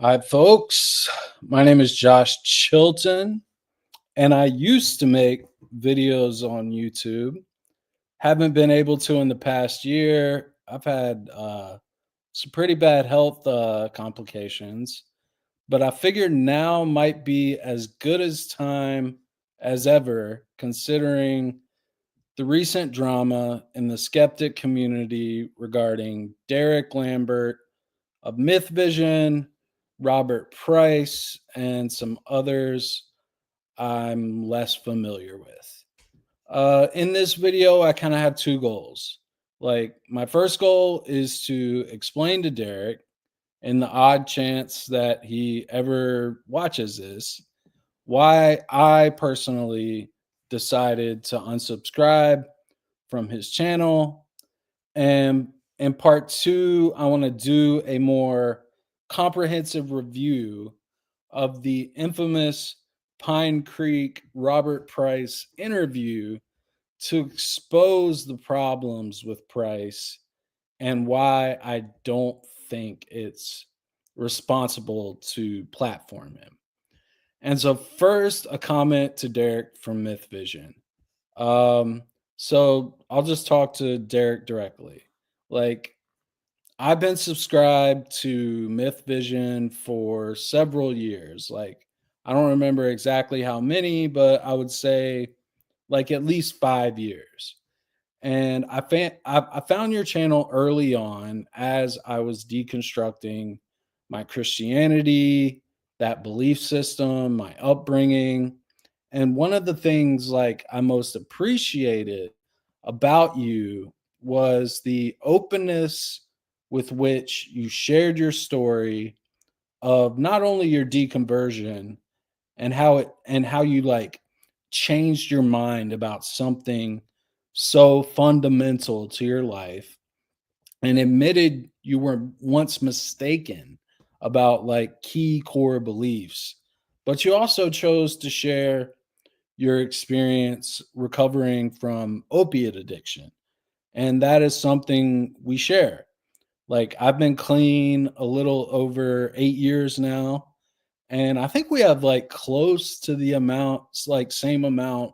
Hi, folks. My name is Josh Chilton, and I used to make videos on YouTube. Haven't been able to in the past year. I've had some pretty bad health complications, but I figured now might be as good as time as ever, considering the recent drama in the skeptic community regarding Derek Lambert of Mythvision, Robert Price, and some others I'm less familiar with. In this video, I kind of have two goals. Like, my first goal is to explain to Derek, in the odd chance that he ever watches this, why I personally decided to unsubscribe from his channel. And in part two, I want to do a more comprehensive review of the infamous Pine Creek Robert Price interview to expose the problems with Price and why I don't think it's responsible to platform him. And so, first, a comment to Derek from Mythvision. Um, so I'll just talk to Derek directly. Like, I've been subscribed to Mythvision for several years. Like, I don't remember exactly how many, but I would say like at least 5 years. And I found your channel early on as I was deconstructing my Christianity, that belief system, my upbringing. And one of the things like I most appreciated about you was the openness with which you shared your story of not only your deconversion and how you like changed your mind about something so fundamental to your life and admitted you were once mistaken about like key core beliefs, but you also chose to share your experience recovering from opiate addiction, and that is something we share. Like, I've been clean a little over 8 years now, and I think we have like close to the amount, like same amount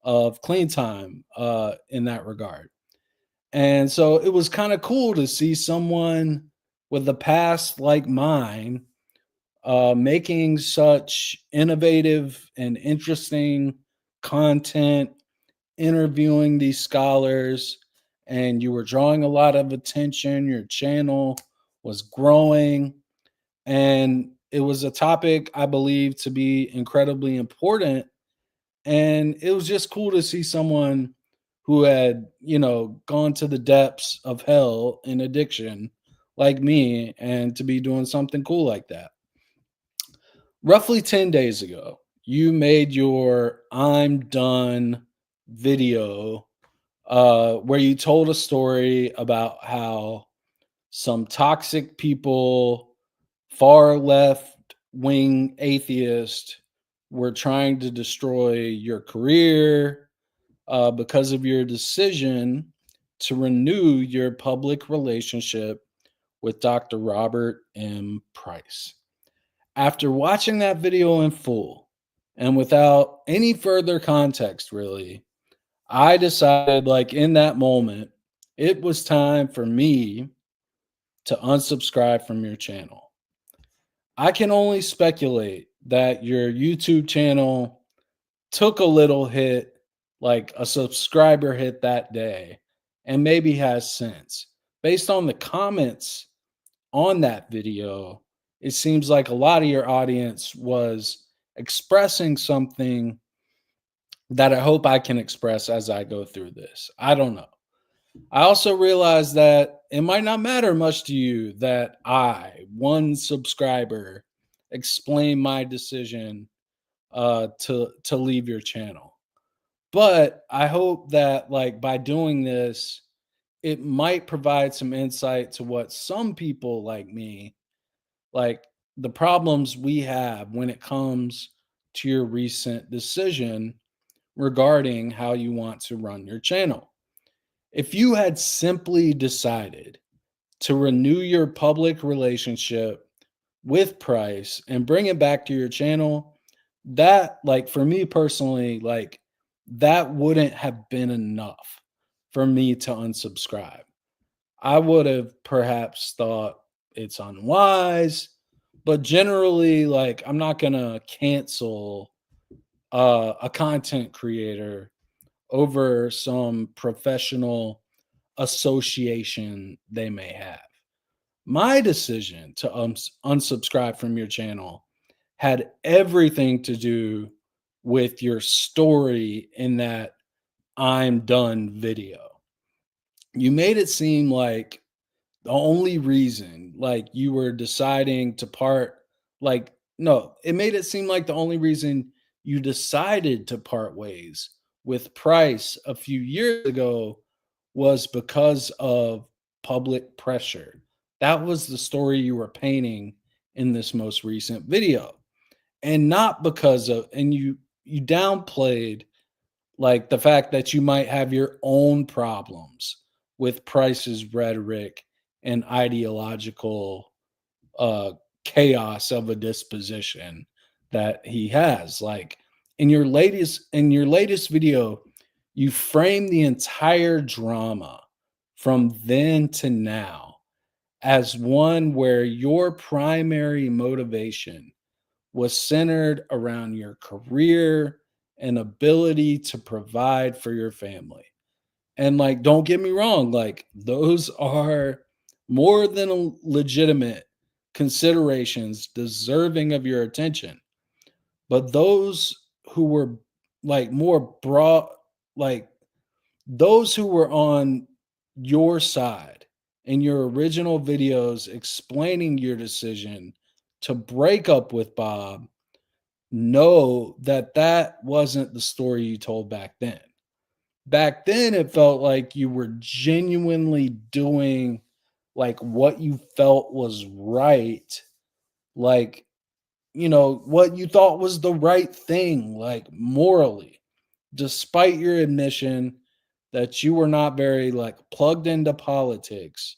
of clean time in that regard. And so it was kind of cool to see someone with a past like mine making such innovative and interesting content, interviewing these scholars, and you were drawing a lot of attention. Your channel was growing, and it was a topic I believe to be incredibly important. And it was just cool to see someone who had, gone to the depths of hell in addiction like me and to be doing something cool like that. Roughly 10 days ago, you made your I'm done video where you told a story about how some toxic people, far left wing atheists, were trying to destroy your career because of your decision to renew your public relationship with Dr. Robert M. Price. After watching that video in full and without any further context, really, I decided, like, in that moment, it was time for me to unsubscribe from your channel. I can only speculate that your YouTube channel took a little hit, like a subscriber hit that day, and maybe has since. Based on the comments on that video, it seems like a lot of your audience was expressing something that I hope I can express as I go through this. I don't know. I also realize that it might not matter much to you that I, one subscriber, explain my decision to leave your channel. But I hope that, like, by doing this, it might provide some insight to what some people like me, like the problems we have when it comes to your recent decision regarding how you want to run your channel. If you had simply decided to renew your public relationship with Price and bring it back to your channel, that, like, for me personally, like, that wouldn't have been enough for me to unsubscribe. I would have perhaps thought it's unwise, but generally, like, I'm not gonna cancel a content creator over some professional association they may have. My decision to unsubscribe from your channel had everything to do with your story in that "I'm done" video. You made it seem like the only reason, like, you were deciding to part, like, no, it made it seem like the only reason you decided to part ways with Price a few years ago was because of public pressure. That was the story you were painting in this most recent video. And not because of, and you downplayed, like, the fact that you might have your own problems with Price's rhetoric and ideological uh chaos of a disposition that he has. Like, in your latest video, you frame the entire drama from then to now as one where your primary motivation was centered around your career and ability to provide for your family. And, like, don't get me wrong, like, those are more than legitimate considerations deserving of your attention. But those who were, like, more broad, like, those who were on your side in your original videos explaining your decision to break up with Bob know that that wasn't the story you told back then. Back then, it felt like you were genuinely doing, like, what you felt was right, like, what you thought was the right thing, like, morally, despite your admission that you were not very, like, plugged into politics.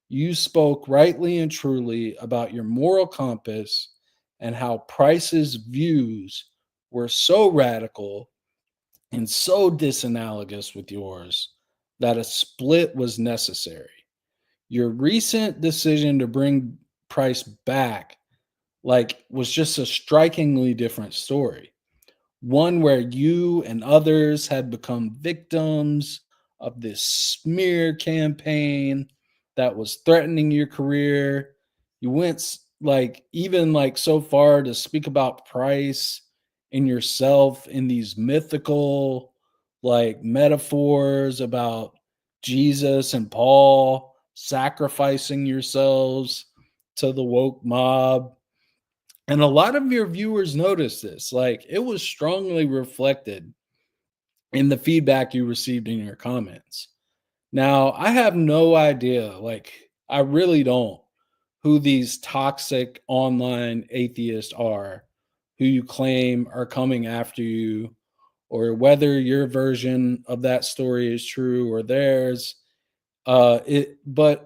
You spoke rightly and truly about your moral compass and how Price's views were so radical and so disanalogous with yours that a split was necessary. Your recent decision to bring Price back, like, was just a strikingly different story. One where you and others had become victims of this smear campaign that was threatening your career. You went like, even, like, so far to speak about Price and yourself in these mythical, like, metaphors about Jesus and Paul sacrificing yourselves to the woke mob. And a lot of your viewers noticed this. Like, it was strongly reflected in the feedback you received in your comments. Now, I have no idea, like, I really don't, who these toxic online atheists are who you claim are coming after you, or whether your version of that story is true or theirs. But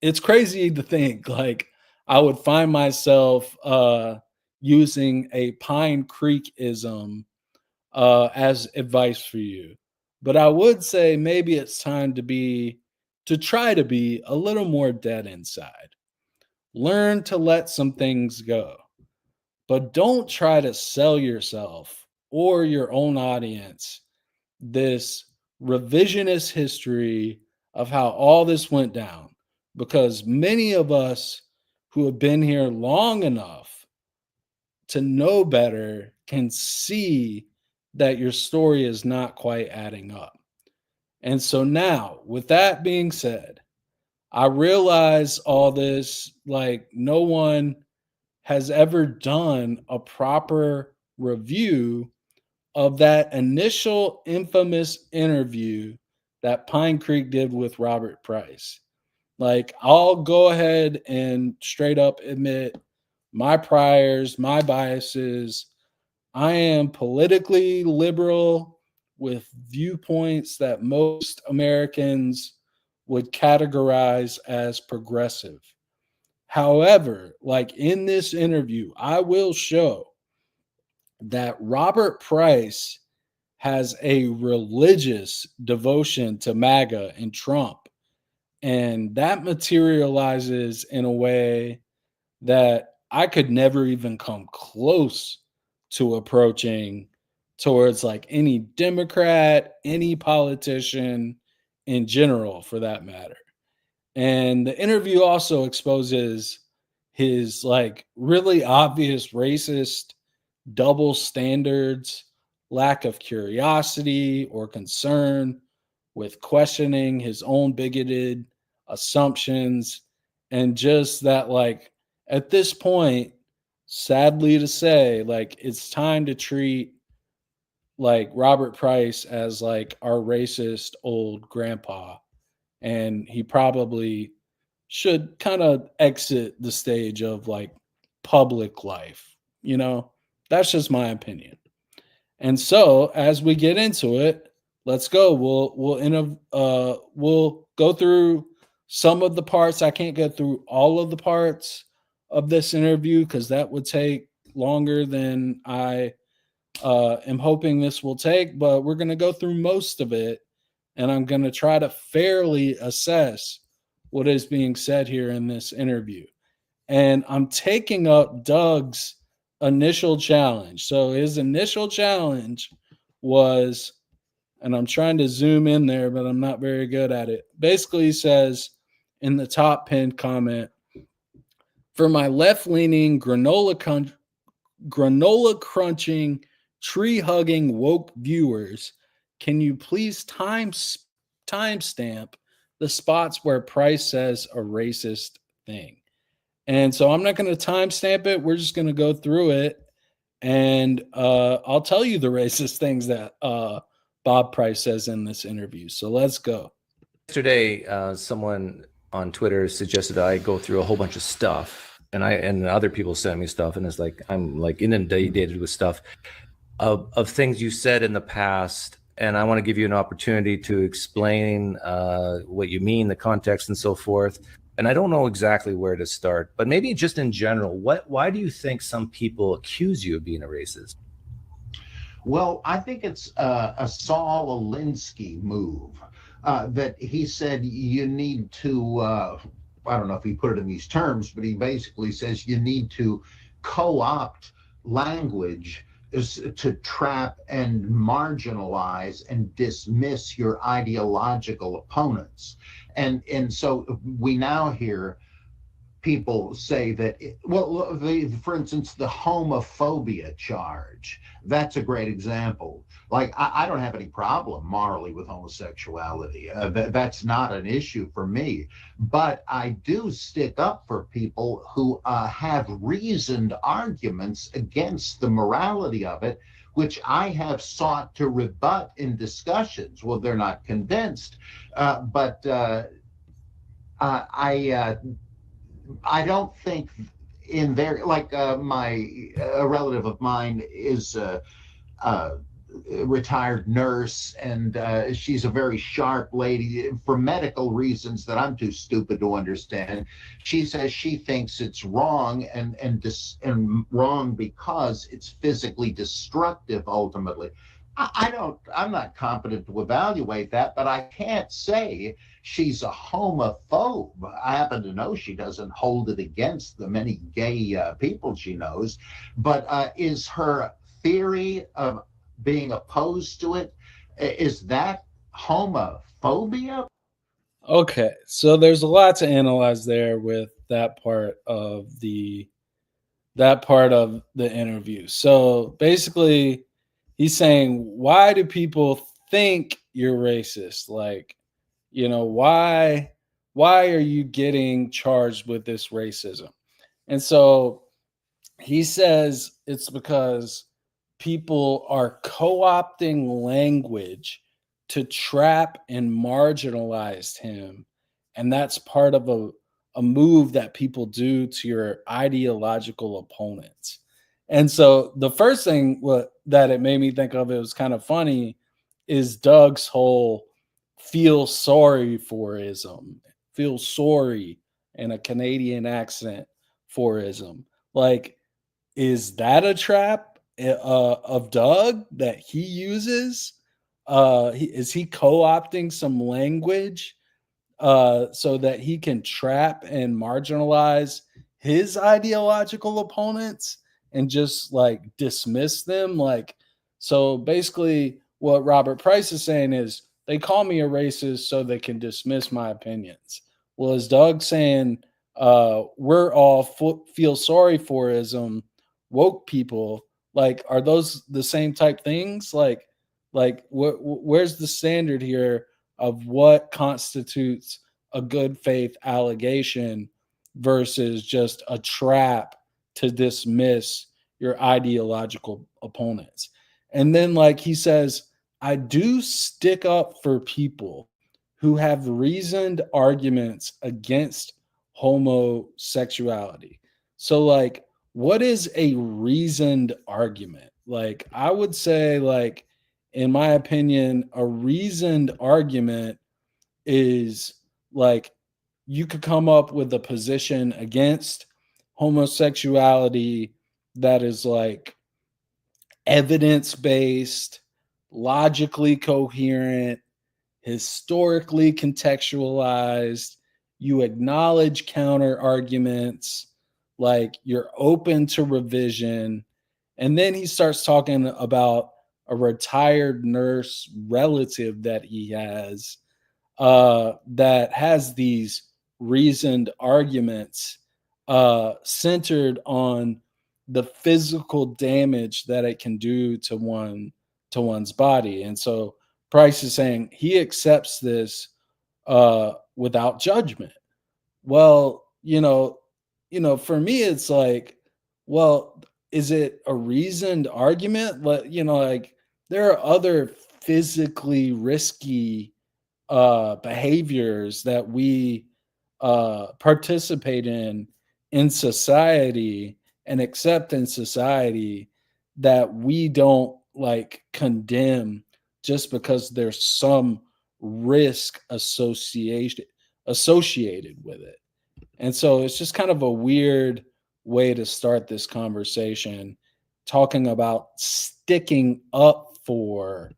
it's crazy to think, like, I would find myself using a Pine Creek-ism as advice for you. But I would say maybe it's time to try to be a little more dead inside. Learn to let some things go, but don't try to sell yourself or your own audience this revisionist history of how all this went down, because many of us who have been here long enough to know better can see that your story is not quite adding up. And so now, with that being said, I realize all this, like, no one has ever done a proper review of that initial infamous interview that Pine Creek did with Robert Price. Like, I'll go ahead and straight up admit my priors, my biases. I am politically liberal with viewpoints that most Americans would categorize as progressive. However, like in this interview, I will show that Robert Price has a religious devotion to MAGA and Trump. And that materializes in a way that I could never even come close to approaching towards like any Democrat, any politician in general, for that matter. And the interview also exposes his like really obvious racist double standards, lack of curiosity or concern with questioning his own bigoted assumptions, and just that, like, at this point, sadly to say, like, it's time to treat like Robert Price as like our racist old grandpa. And he probably should kind of exit the stage of like public life, you know? That's just my opinion. And so, as we get into it, let's go. We'll go through some of the parts. I can't go through all of the parts of this interview because that would take longer than I am hoping this will take. But we're going to go through most of it, and I'm going to try to fairly assess what is being said here in this interview. And I'm taking up Doug's initial challenge. So his initial challenge was, and I'm trying to zoom in there, but I'm not very good at it. Basically, he says in the top pinned comment, for my left leaning, granola crunching, tree hugging woke viewers, can you please timestamp the spots where Price says a racist thing? And so I'm not going to timestamp it. We're just going to go through it, and I'll tell you the racist things that Bob Price says in this interview. So let's go. Yesterday, someone on Twitter suggested I go through a whole bunch of stuff, and other people sent me stuff, and it's like I'm like inundated with stuff of things you said in the past, and I want to give you an opportunity to explain what you mean, the context, and so forth. And I don't know exactly where to start, but maybe just in general, why do you think some people accuse you of being a racist? Well, I think it's a Saul Alinsky move that he said you need to, I don't know if he put it in these terms, but he basically says you need to co-opt language to trap and marginalize and dismiss your ideological opponents. And so we now hear people say that, for instance, the homophobia charge, that's a great example. Like, I don't have any problem morally with homosexuality. That's not an issue for me. But I do stick up for people who have reasoned arguments against the morality of it, which I have sought to rebut in discussions. Well, they're not convinced, but I don't think in their, like a relative of mine is a retired nurse, and she's a very sharp lady for medical reasons that I'm too stupid to understand. She says she thinks it's wrong and wrong because it's physically destructive ultimately. I'm not competent to evaluate that, but I can't say she's a homophobe. I happen to know she doesn't hold it against the many gay people she knows, but is her theory of being opposed to it, is that homophobia? Okay, so there's a lot to analyze there with that part of the interview. So basically, he's saying, why do people think you're racist? Like, why are you getting charged with this racism? And so he says it's because people are co-opting language to trap and marginalize him, and that's part of a move that people do to your ideological opponents. And so the first thing that it made me think of, it was kind of funny, is Doug's whole feel sorry for ism. Feel sorry and a Canadian accent forism. Like, is that a trap of Doug that he uses? Is he co-opting some language so that he can trap and marginalize his ideological opponents and just like dismiss them? Like, so basically, what Robert Price is saying is they call me a racist so they can dismiss my opinions. Well, is Doug saying we're all feel sorry for ism, woke people? Like, are those the same type things? Like, where's the standard here of what constitutes a good faith allegation versus just a trap to dismiss your ideological opponents? And then, like he says, I do stick up for people who have reasoned arguments against homosexuality. So, like, what is a reasoned argument? Like, I would say, like, in my opinion, a reasoned argument is like you could come up with a position against homosexuality that is like evidence based, logically coherent, historically contextualized. You acknowledge counter arguments, like you're open to revision. And then he starts talking about a retired nurse relative that he has that has these reasoned arguments centered on the physical damage that it can do to one's body. And so Price is saying he accepts this without judgment. Well, for me, it's like, well, is it a reasoned argument? Like there are other physically risky behaviors that we participate in society and accept in society that we don't like condemn just because there's some risk associated with it. And so it's just kind of a weird way to start this conversation, talking about sticking up for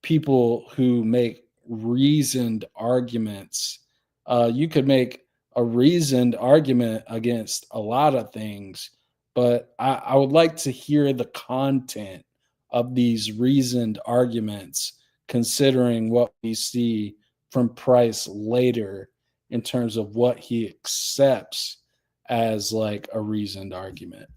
people who make reasoned arguments. You could make a reasoned argument against a lot of things, but I would like to hear the content of these reasoned arguments, considering what we see from Price later in terms of what he accepts as like a reasoned argument.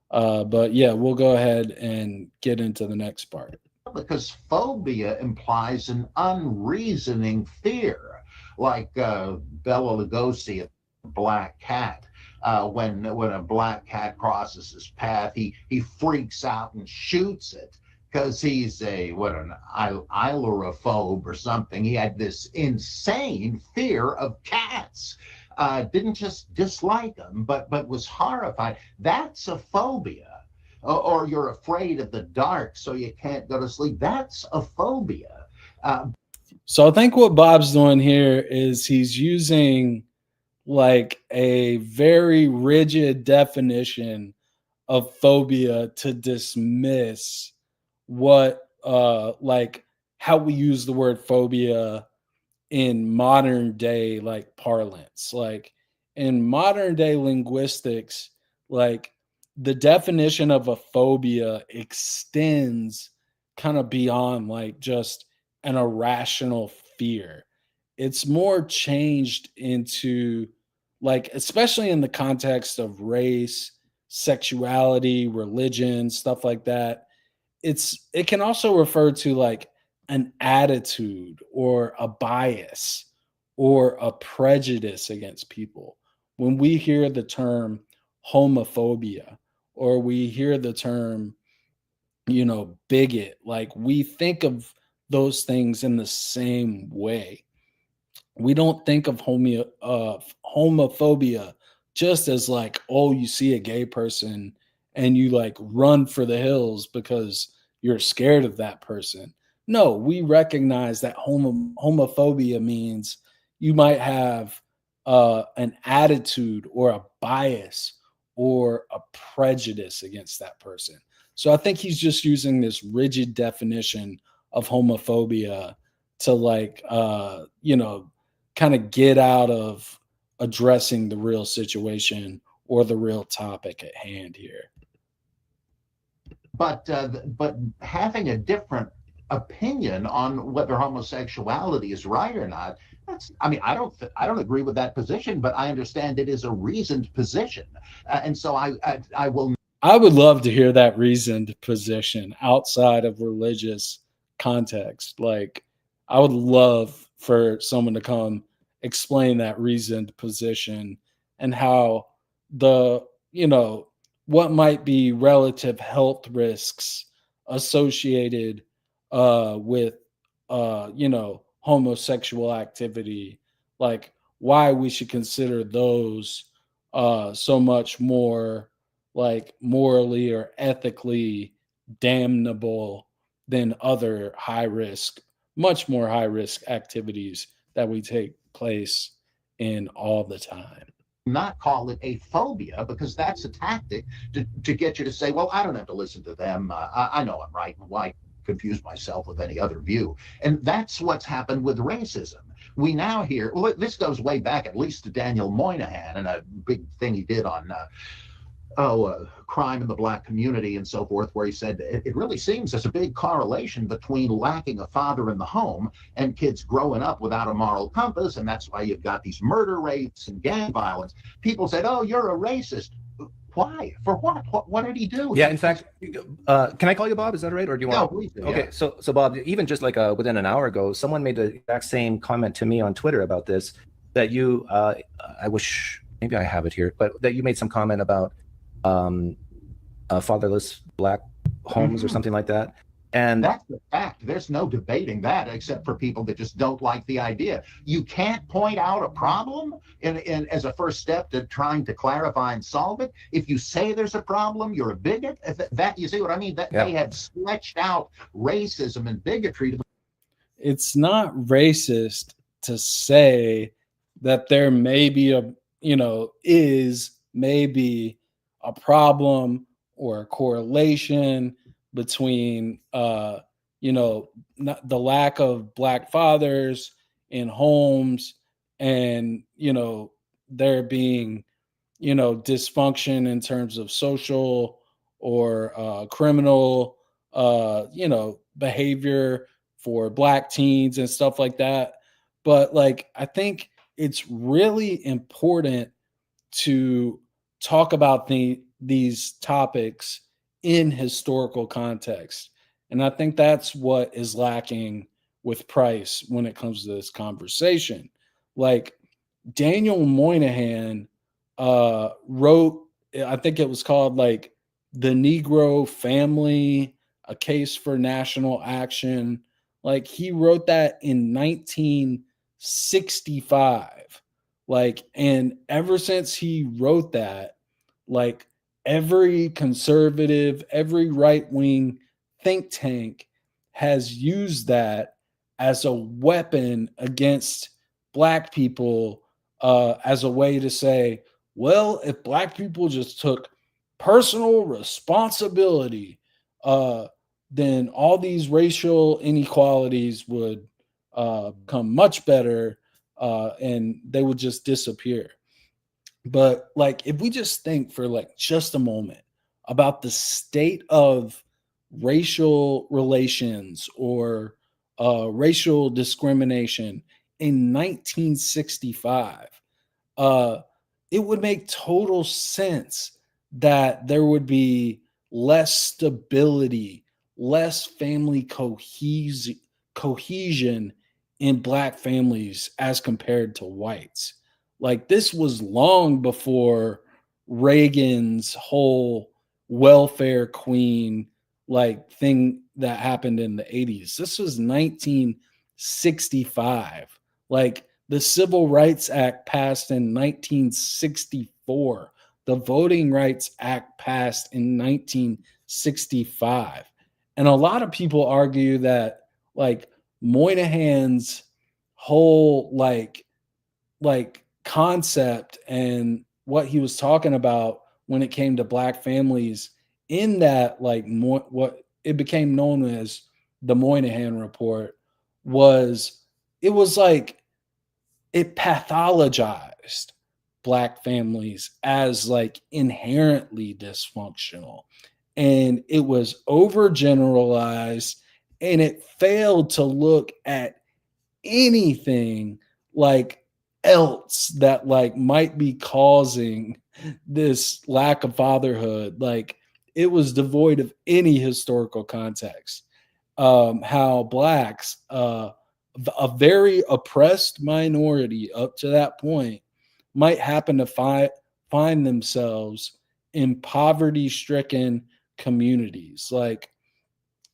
But yeah, we'll go ahead and get into the next part. Because phobia implies an unreasoning fear, like Bela Lugosi, a black cat. When a black cat crosses his path, he freaks out and shoots it because he's an ailurophobe or something. He had this insane fear of cats. Didn't just dislike them, but was horrified. That's a phobia. Or you're afraid of the dark, so you can't go to sleep. That's a phobia. So I think what Bob's doing here is he's using like a very rigid definition of phobia to dismiss what like how we use the word phobia in modern day like parlance. Like in modern day linguistics, like the definition of a phobia extends kind of beyond like just an irrational fear. It's more changed into like, especially in the context of race, sexuality, religion, stuff like that. It can also refer to like an attitude or a bias or a prejudice against people. When we hear the term homophobia or we hear the term, bigot, like we think of those things in the same way. We don't think of homophobia just as like, oh, you see a gay person and you like run for the hills because you're scared of that person. No, we recognize that homophobia means you might have an attitude or a bias or a prejudice against that person. So I think he's just using this rigid definition of homophobia to like kind of get out of addressing the real situation or the real topic at hand here. But having a different opinion on whether homosexuality is right or not, I don't agree with that position, but I understand it is a reasoned position, and so I will. I would love to hear that reasoned position outside of religious context. Like, I would love for someone to come explain that reasoned position and how the, what might be relative health risks associated with, homosexual activity, like why we should consider those so much more like morally or ethically damnable than other much more high risk activities that we take place in all the time. Not call it a phobia, because that's a tactic to get you to say, well, I don't have to listen to them. I know I'm right. Why confuse myself with any other view? And that's what's happened with racism. We now hear, well, this goes way back at least to Daniel Moynihan and a big thing he did on crime in the black community and so forth, where he said it really seems there's a big correlation between lacking a father in the home and kids growing up without a moral compass, and that's why you've got these murder rates and gang violence. People said, oh, you're a racist. Why? For what? What did he do? Yeah, in fact, can I call you Bob? Is that right? Or do you want? No, please do, okay, yeah. so Bob, even just like within an hour ago, someone made the exact same comment to me on Twitter about this, that you, I wish, maybe I have it here, but that you made some comment about fatherless black homes or something like that. And that's the fact. There's no debating that, except for people that just don't like the idea. You can't point out a problem in as a first step to trying to clarify and solve it. If you say there's a problem, you're a bigot. That, you see what I mean? That They have stretched out racism and bigotry to the. It's not racist to say that there may be is maybe a problem or a correlation between the lack of black fathers in homes and there being dysfunction in terms of social or criminal behavior for black teens and stuff like that. But like, I think it's really important to talk about these topics in historical context. And I think that's what is lacking with Price when it comes to this conversation. Like, Daniel Moynihan wrote, I think it was called like The Negro Family, A Case for National Action. Like, he wrote that in 1965. Like, and ever since he wrote that, like, every conservative, every right-wing think tank has used that as a weapon against black people, as a way to say, well, if black people just took personal responsibility, then all these racial inequalities would become much better, and they would just disappear. But like, if we just think for like just a moment about the state of racial relations or racial discrimination in 1965, it would make total sense that there would be less stability, less family cohesion in black families as compared to whites. Like, this was long before Reagan's whole welfare queen like thing that happened in the 80s. This was 1965. Like, the Civil Rights Act passed in 1964. The Voting Rights Act passed in 1965. And a lot of people argue that like Moynihan's whole like concept and what he was talking about when it came to black families in that, like, what it became known as the Moynihan report, was it was like it pathologized black families as like inherently dysfunctional, and it was overgeneralized, and it failed to look at anything like else that like might be causing this lack of fatherhood. Like, it was devoid of any historical context. How blacks, a very oppressed minority up to that point, might happen to find themselves in poverty stricken communities. Like,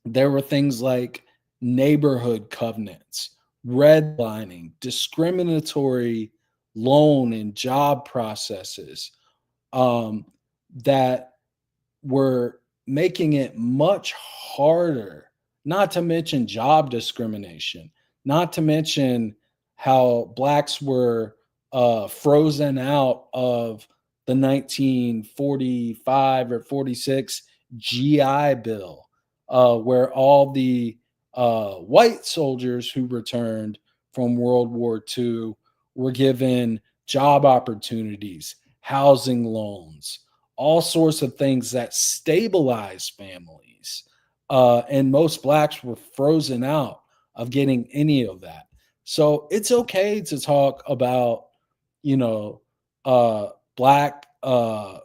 there were things like neighborhood covenants, redlining, discriminatory loan and job processes, that were making it much harder, not to mention job discrimination, not to mention how blacks were frozen out of the 1945 or 46 GI Bill, where all the white soldiers who returned from World War II were given job opportunities, housing loans, all sorts of things that stabilize families. And most blacks were frozen out of getting any of that. So it's okay to talk about, you know, black, the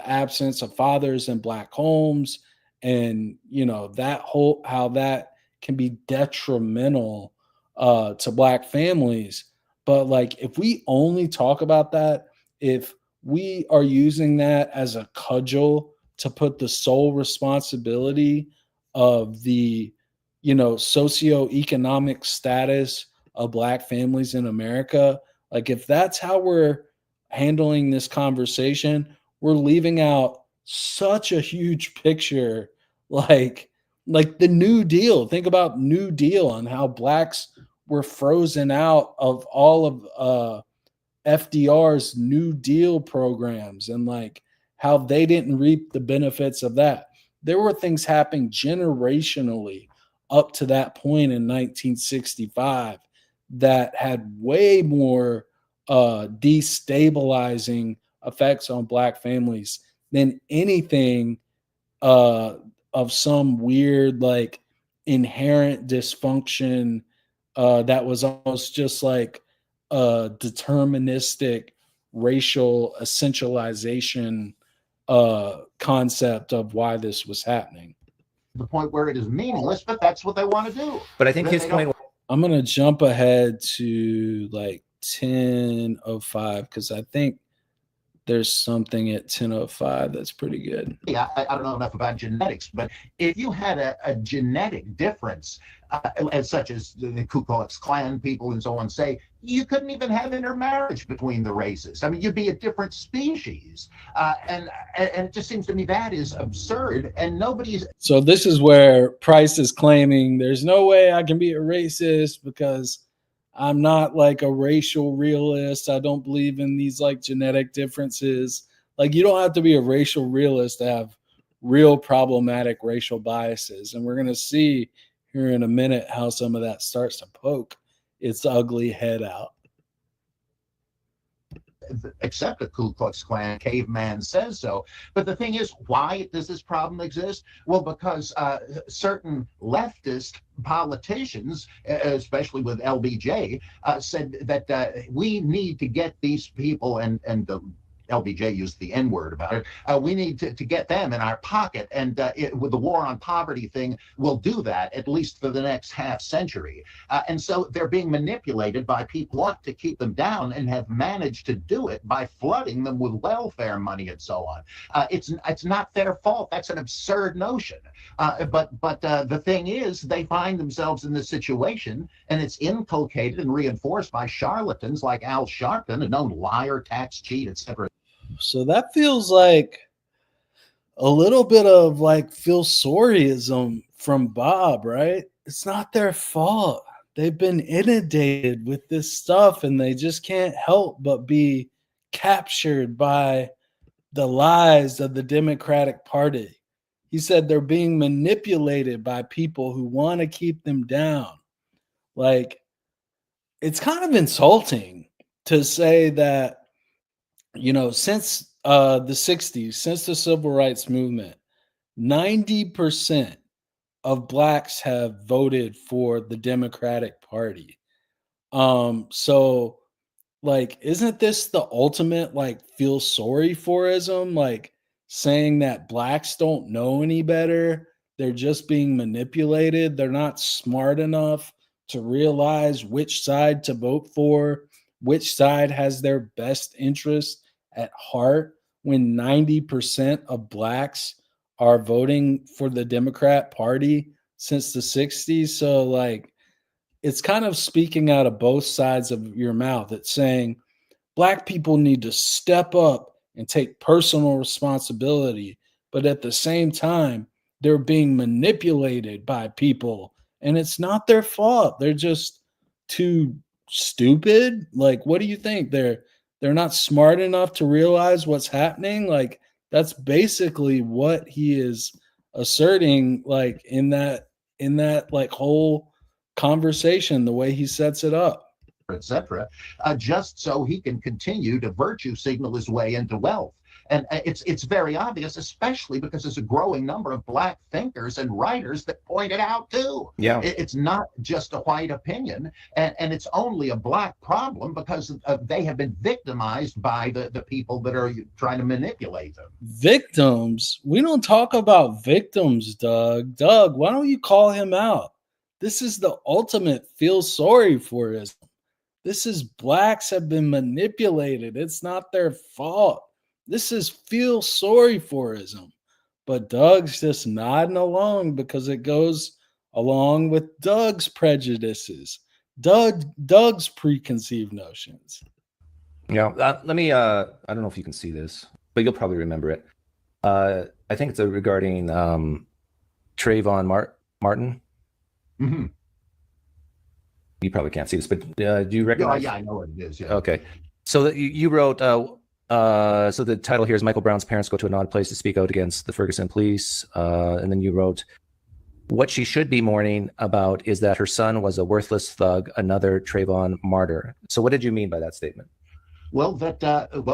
absence of fathers in black homes, and, that whole, how that can be detrimental to black families. But like, if we only talk about that, if we are using that as a cudgel to put the sole responsibility of the, socioeconomic status of black families in America, like if that's how we're handling this conversation, we're leaving out such a huge picture, like the New Deal. Think about New Deal and how blacks were frozen out of all of FDR's New Deal programs, and like how they didn't reap the benefits of that. There were things happening generationally up to that point in 1965 that had way more destabilizing effects on black families than anything uh, of some weird, like, inherent dysfunction that was almost just like a deterministic racial essentialization concept of why this was happening. The point where it is meaningless, but that's what they want to do. But I think his point. I'm going to jump ahead to like 10:05 because I think there's something at 10:05 that's pretty good. Yeah, I don't know enough about genetics, but if you had a genetic difference, as such as the Ku Klux Klan people and so on say, you couldn't even have intermarriage between the races. I mean, you'd be a different species. And it just seems to me that is absurd, and nobody's. So this is where Price is claiming there's no way I can be a racist because I'm not like a racial realist. I don't believe in these like genetic differences. Like, you don't have to be a racial realist to have real problematic racial biases. And we're going to see here in a minute how some of that starts to poke its ugly head out. Except a Ku Klux Klan caveman says so. But the thing is, why does this problem exist? Well, because certain leftist politicians, especially with LBJ, said that we need to get these people, and the LBJ used the N-word about it. We need to get them in our pocket, and with the war on poverty thing, we'll do that at least for the next half century. And so they're being manipulated by people who want to keep them down, and have managed to do it by flooding them with welfare money and so on. It's not their fault. That's an absurd notion. But the thing is, they find themselves in this situation, and it's inculcated and reinforced by charlatans like Al Sharpton, a known liar, tax cheat, etc. So that feels like a little bit of like Phil Sorryism from Bob, right? It's not their fault. they've been inundated with this stuff and they just can't help but be captured by the lies of the Democratic Party. He said they're being manipulated by people who want to keep them down. Like, it's kind of insulting to say that, since the 60s, since the civil rights movement, 90% of blacks have voted for the Democratic Party. So like, isn't this the ultimate like feel sorry forism? Like saying that blacks don't know any better. They're just being manipulated. They're not smart enough to realize which side to vote for, which side has their best interest at heart when 90% of blacks are voting for the Democrat Party since the 60s. So like it's kind of speaking out of both sides of your mouth. It's saying black people need to step up and take personal responsibility, but at the same time, they're being manipulated by people, and it's not their fault. They're just too stupid. Like, what do you think? They're not smart enough to realize what's happening. Like, that's basically what he is asserting. Like in that like whole conversation, the way he sets it up. etc., just so he can continue to virtue signal his way into wealth. And it's very obvious, especially because there's a growing number of black thinkers and writers that point it out too. Yeah. It's not just a white opinion, and it's only a black problem because they have been victimized by the people that are trying to manipulate them. Victims? We don't talk about victims, Doug. Doug, why don't you call him out? This is the ultimate feel sorry for us. This is blacks have been manipulated. It's not their fault. This is feel sorry forism. But Doug's just nodding along because it goes along with Doug's prejudices, Doug's preconceived notions. Yeah. Let me, I don't know if you can see this, but you'll probably remember it. I think it's regarding Trayvon Martin. Mm-hmm. You probably can't see this, but do you recognize? Yeah, I know what it is. Yeah. Okay. So you wrote, so the title here is Michael Brown's parents go to an odd place to speak out against the Ferguson police. And then you wrote, what she should be mourning about is that her son was a worthless thug, another Trayvon martyr. So what did you mean by that statement? Well,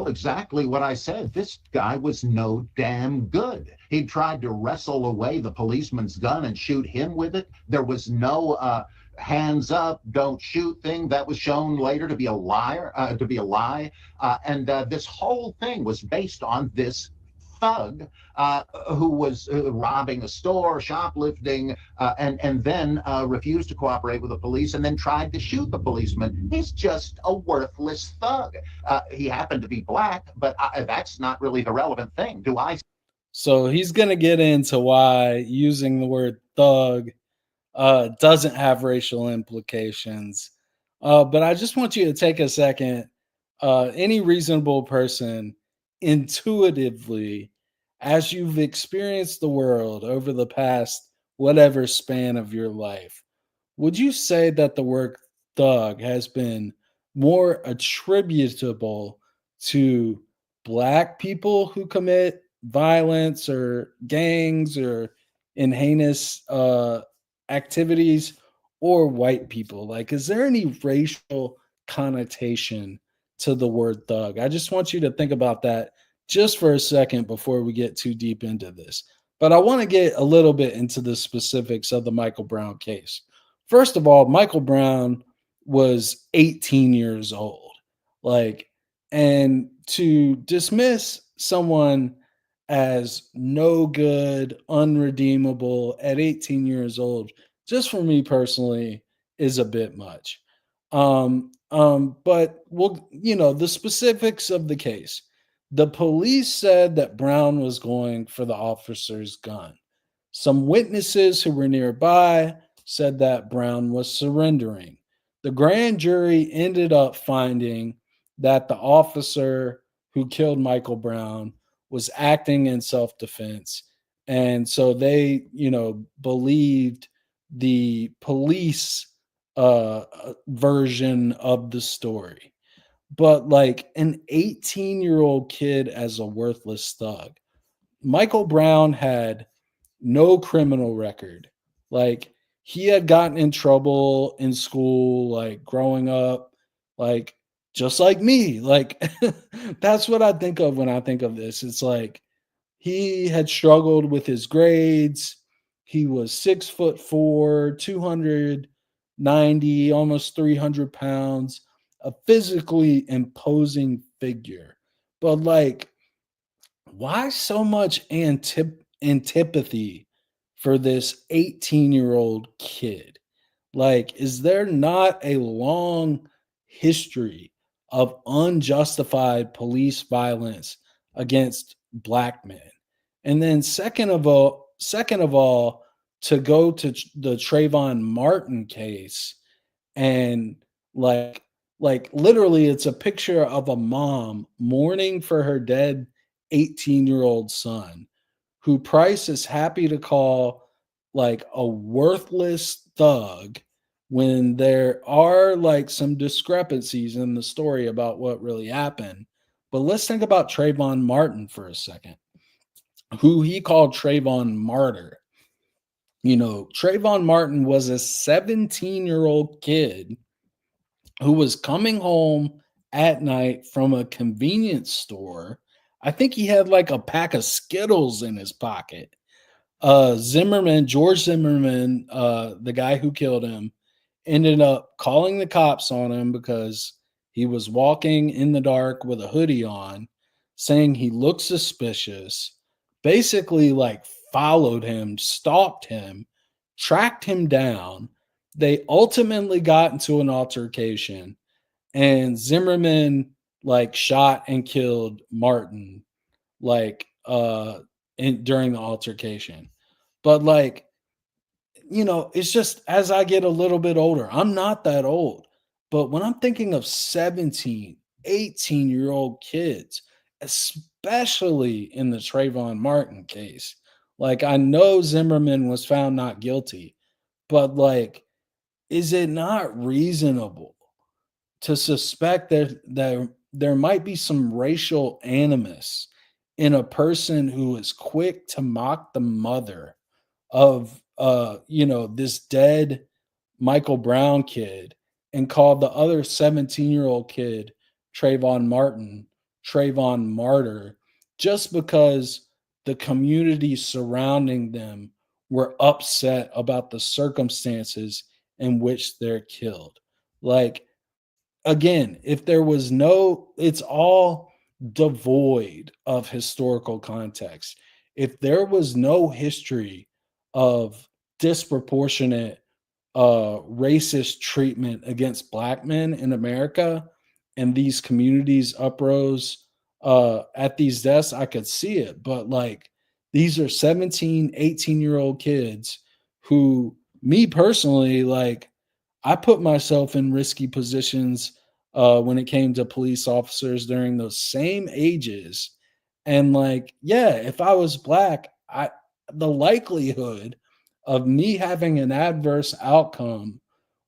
exactly what I said. This guy was no damn good. He tried to wrestle away the policeman's gun and shoot him with it. There was no hands up, don't shoot thing. That was shown later to be a lie. And this whole thing was based on this thug who was robbing a store, shoplifting, and then refused to cooperate with the police and then tried to shoot the policeman. He's just a worthless thug. He happened to be black, but that's not really the relevant thing. So he's going to get into why using the word thug doesn't have racial implications. But I just want you to take a second. Any reasonable person intuitively, as you've experienced the world over the past whatever span of your life, would you say that the word thug has been more attributable to black people who commit violence or gangs or in heinous activities, or white people? Like, is there any racial connotation to the word thug? I just want you to think about that just for a second before we get too deep into this. But I want to get a little bit into the specifics of the Michael Brown case. First of all, Michael Brown was 18 years old. Like, and to dismiss someone as no good, unredeemable at 18 years old, just for me personally, is a bit much. But we'll, the specifics of the case. The police said that Brown was going for the officer's gun. Some witnesses who were nearby said that Brown was surrendering. The grand jury ended up finding that the officer who killed Michael Brown was acting in self-defense. And so they, believed the police version of the story. But like an 18-year-old kid as a worthless thug. Michael Brown had no criminal record. Like he had gotten in trouble in school, like growing up, like just like me. Like that's what I think of when I think of this. It's like he had struggled with his grades. He was 6'4", 290, almost 300 pounds, a physically imposing figure. But like, why so much antipathy for this 18-year-old kid? Like, is there not a long history of unjustified police violence against black men? And then second of all, to go to the Trayvon Martin case and like literally it's a picture of a mom mourning for her dead 18-year-old son who Price is happy to call like a worthless thug when there are like some discrepancies in the story about what really happened. But let's think about Trayvon Martin for a second, who he called Trayvon Martyr. You know, Trayvon Martin was a 17-year-old kid who was coming home at night from a convenience store. I think he had like a pack of Skittles in his pocket. George Zimmerman, the guy who killed him, ended up calling the cops on him because he was walking in the dark with a hoodie on, saying he looked suspicious, basically like followed him, stalked him, tracked him down. They ultimately got into an altercation, and Zimmerman like shot and killed Martin like during the altercation. But like, you know, it's just as I get a little bit older, I'm not that old, but when I'm thinking of 17, 18-year-old kids, especially in the Trayvon Martin case, like I know Zimmerman was found not guilty, but like, is it not reasonable to suspect that there might be some racial animus in a person who is quick to mock the mother of this dead Michael Brown kid and called the other 17-year-old kid Trayvon Martin Trayvon Martyr just because the community surrounding them were upset about the circumstances in which they're killed. Like, again, if there was no, it's all devoid of historical context. If there was no history of disproportionate racist treatment against black men in America and these communities uprose at these deaths, I could see it. But like, these are 17, 18-year-old kids who, me personally, like, I put myself in risky positions when it came to police officers during those same ages. And like, yeah, if I was black, the likelihood of me having an adverse outcome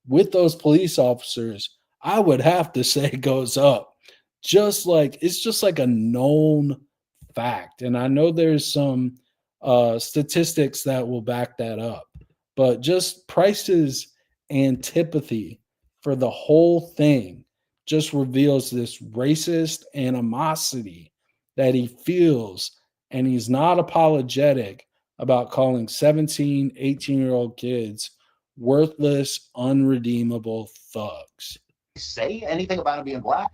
with those police officers, I would have to say goes up. Just like it's just like a known fact. And I know there's some statistics that will back that up, but just Price's antipathy for the whole thing just reveals this racist animosity that he feels, and he's not apologetic about calling 17, 18-year-old kids worthless, unredeemable thugs. Say anything about him being black.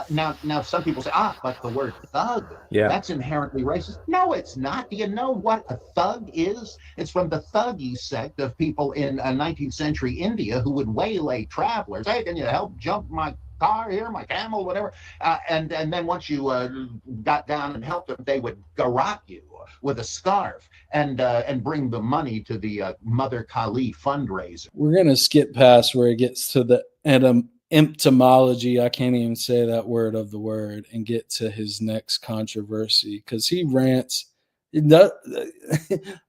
Now some people say, but the word thug, that's inherently racist. No, it's not. Do you know what a thug is? It's from the Thuggee sect of people in 19th century India who would waylay travelers. Hey, can you help jump my car here, my camel, whatever? And then once you got down and helped them, they would garrote you with a scarf and bring the money to the Mother Kali fundraiser. We're gonna skip past where it gets to the entomology. I can't even say that word of the word, and get to his next controversy because he rants.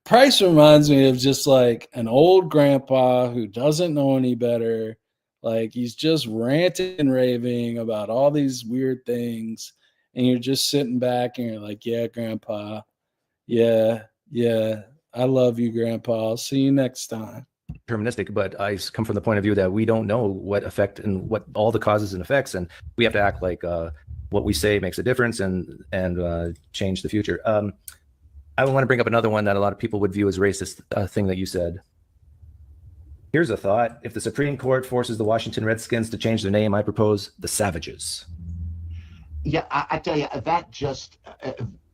Price reminds me of just like an old grandpa who doesn't know any better, Like he's just ranting and raving about all these weird things, and you're just sitting back and you're like, yeah, grandpa, yeah, yeah, I love you, grandpa. I'll see you next time. Deterministic, but I come from the point of view that we don't know what effect and what all the causes and effects, and we have to act like what we say makes a difference and change the future. I want to bring up another one that a lot of people would view as racist thing that you said. Here's a thought. If the Supreme Court forces the Washington Redskins to change their name, I propose the Savages. Yeah, I tell you, that just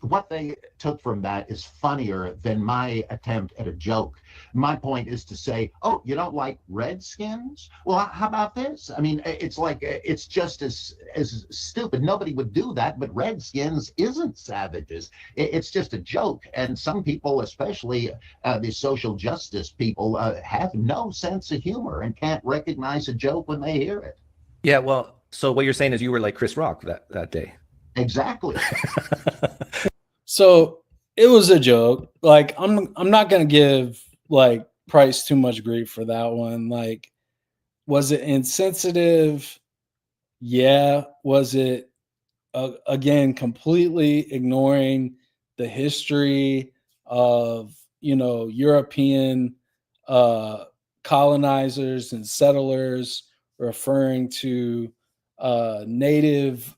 what they took from that is funnier than my attempt at a joke. My point is to say, oh, you don't like Redskins? Well, how about this? I mean, it's like it's just as stupid. Nobody would do that, but Redskins isn't savages. It's just a joke. And some people, especially the social justice people, have no sense of humor and can't recognize a joke when they hear it. Yeah, well, so what you're saying is you were like Chris Rock that day. Exactly. So it was a joke. Like I'm not gonna give like Price too much grief for that one. Like, was it insensitive? Yeah. Was it again completely ignoring the history of European uh, colonizers and settlers, referring to native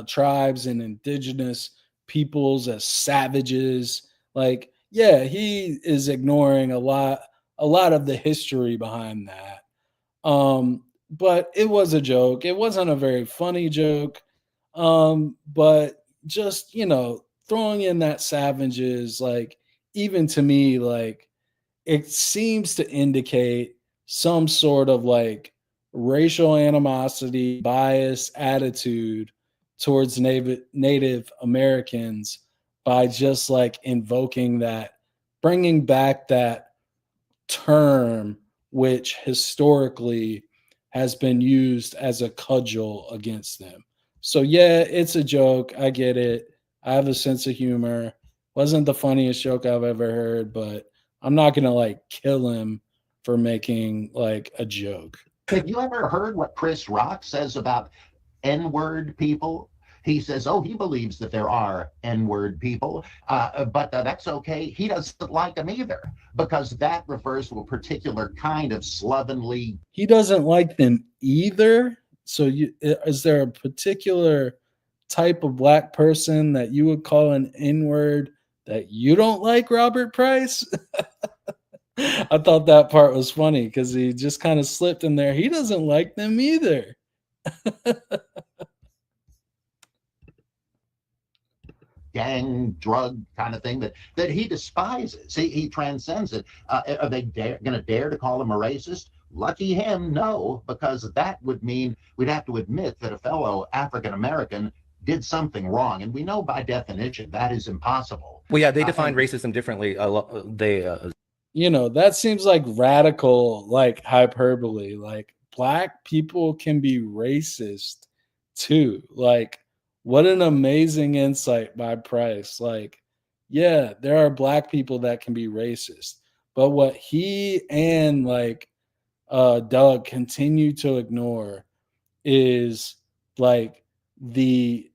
tribes and indigenous peoples as savages? Like, yeah, he is ignoring a lot of the history behind that. But it was a joke. It wasn't a very funny joke. But just, throwing in that savages, like, even to me, like, it seems to indicate some sort of like racial animosity, bias, attitude towards Native Americans by just like invoking that, bringing back that term, which historically has been used as a cudgel against them. So yeah, it's a joke. I get it. I have a sense of humor. Wasn't the funniest joke I've ever heard, but I'm not gonna like kill him for making like a joke. Have you ever heard what Chris Rock says about N-word people? He says, oh, he believes that there are N-word people, but that's okay. He doesn't like them either because that refers to a particular kind of slovenly. He doesn't like them either. So is there a particular type of black person that you would call an N-word that you don't like, Robert Price? I thought that part was funny because he just kind of slipped in there. He doesn't like them either. Gang, drug kind of thing that he despises. He transcends it. Are they going to dare to call him a racist? Lucky him, no, because that would mean we'd have to admit that a fellow African American did something wrong, and we know by definition that is impossible. Well, yeah, they define racism differently. That seems like radical, like hyperbole. Like black people can be racist too. Like, what an amazing insight by Price. Like, yeah, there are black people that can be racist, but what he and like Doug continue to ignore is like the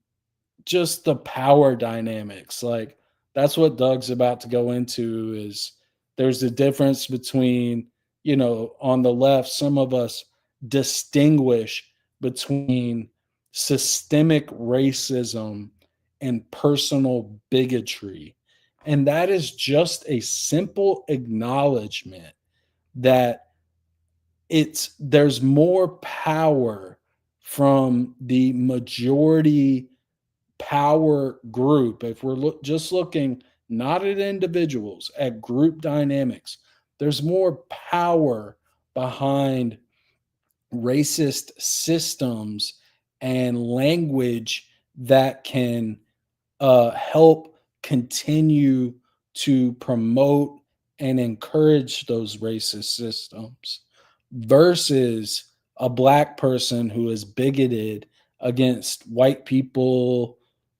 just the power dynamics. Like, that's what Doug's about to go into. Is there's a difference between, on the left, some of us distinguish between systemic racism and personal bigotry. And that is just a simple acknowledgement that there's more power from the majority power group. If we're just looking not at individuals, at group dynamics, there's more power behind racist systems and language that can help continue to promote and encourage those racist systems versus a black person who is bigoted against white people.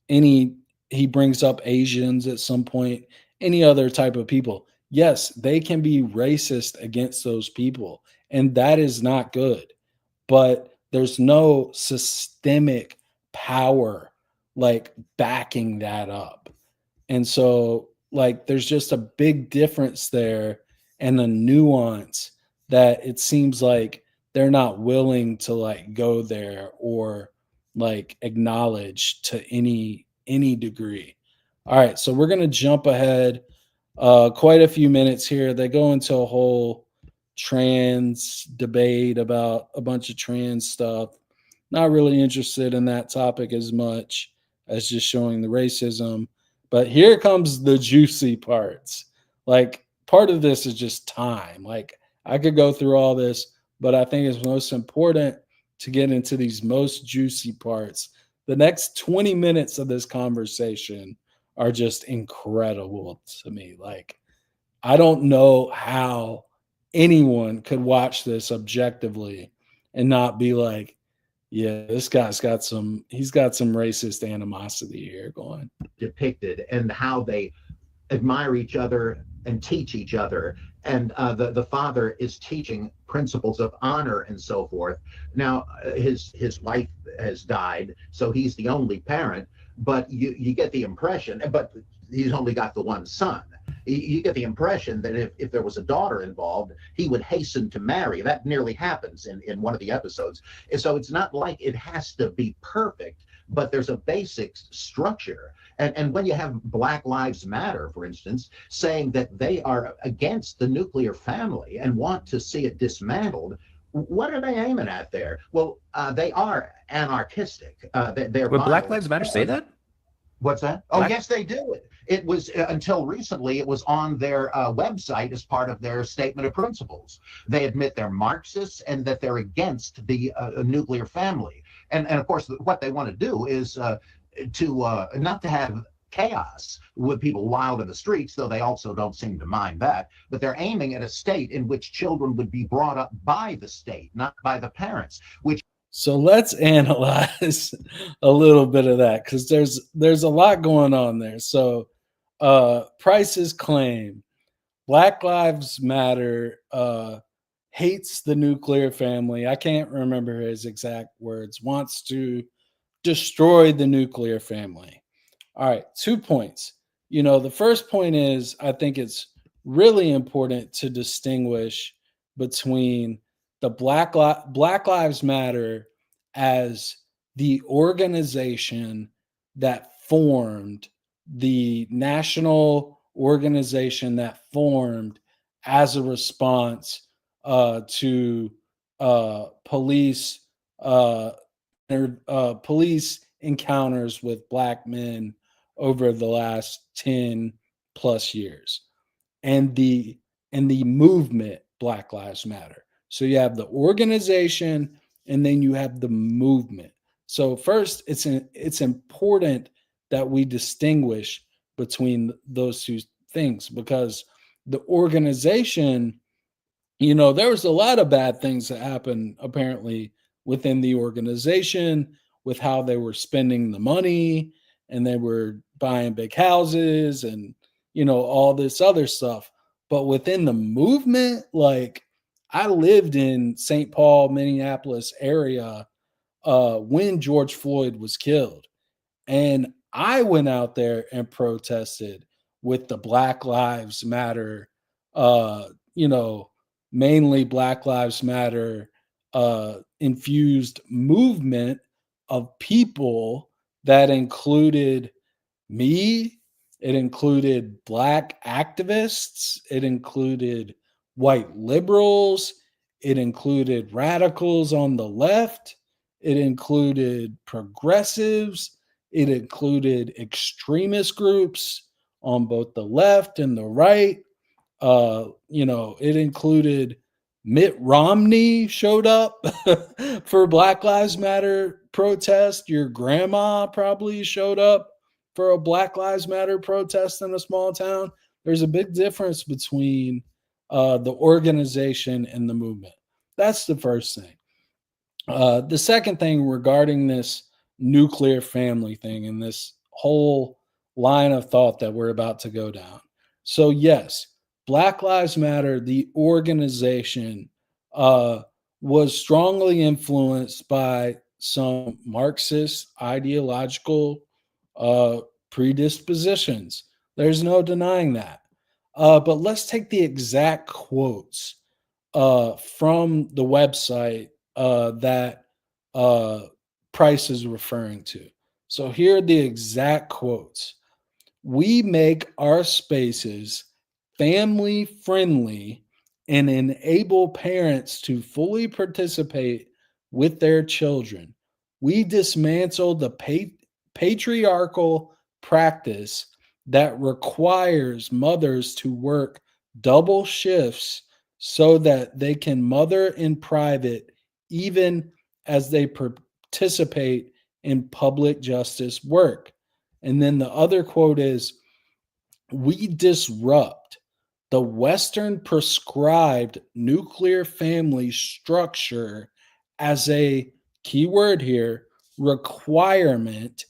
He brings up Asians at some point, any other type of people. Yes, they can be racist against those people, and that is not good. but there's no systemic power like backing that up. And so like there's just a big difference there and a nuance that it seems like they're not willing to like go there or like acknowledge to any degree. All right, so we're going to jump ahead quite a few minutes here. They go into a whole trans debate about a bunch of trans stuff. Not really interested in that topic as much as just showing the racism. But here comes the juicy parts. Like, part of this is just time. Like, I could go through all this, but I think it's most important to get into these most juicy parts. The next 20 minutes of this conversation are just incredible to me. Like, I don't know how anyone could watch this objectively and not be like, yeah, this guy's got he's got some racist animosity here going. Depicted and how they admire each other and teach each other. And the father is teaching principles of honor and so forth. Now, his wife has died, so he's the only parent, but you get the impression, but he's only got the one son. You get the impression that if there was a daughter involved, he would hasten to marry. That nearly happens in one of the episodes. And so it's not like it has to be perfect, but there's a basic structure. And when you have Black Lives Matter, for instance, saying that they are against the nuclear family and want to see it dismantled, what are they aiming at there? Well, they are anarchistic. Would Black Lives Matter say that? What's that? Oh, yes, they do. It was until recently, it was on their website as part of their statement of principles. They admit they're Marxists and that they're against the nuclear family. And of course, what they want to do is to not to have chaos with people wild in the streets, though they also don't seem to mind that. But they're aiming at a state in which children would be brought up by the state, not by the parents, which. So let's analyze a little bit of that because there's a lot going on there. So Price's claim, Black Lives Matter hates the nuclear family. I can't remember his exact words, wants to destroy the nuclear family. All right, 2 points. The first point is I think it's really important to distinguish between the Black Lives Matter as the organization that formed, the national organization that formed as a response to police encounters with Black men over the last 10 plus years, and the movement Black Lives Matter. So you have the organization and then you have the movement. So first, it's important that we distinguish between those two things, because the organization, there was a lot of bad things that happened apparently within the organization with how they were spending the money and they were buying big houses and, all this other stuff. But within the movement, like, I lived in St. Paul, Minneapolis area when George Floyd was killed. And I went out there and protested with the Black Lives Matter, mainly Black Lives Matter infused movement of people that included me. It included Black activists. It included white liberals. It included radicals on the left. It included progressives. It included extremist groups on both the left and the right. It included Mitt Romney showed up for Black Lives Matter protest. Your grandma probably showed up for a Black Lives Matter protest in a small town. There's a big difference between the organization and the movement. That's the first thing. The second thing regarding this nuclear family thing and this whole line of thought that we're about to go down. So yes, Black Lives Matter, the organization, was strongly influenced by some Marxist ideological uh, predispositions. There's no denying that. But let's take the exact quotes from the website that uh, Price is referring to. So here are the exact quotes. We make our spaces family friendly and enable parents to fully participate with their children. We dismantle the patriarchal practice that requires mothers to work double shifts so that they can mother in private, even as they participate in public justice work. And then the other quote is, we disrupt the Western prescribed nuclear family structure as a keyword here requirement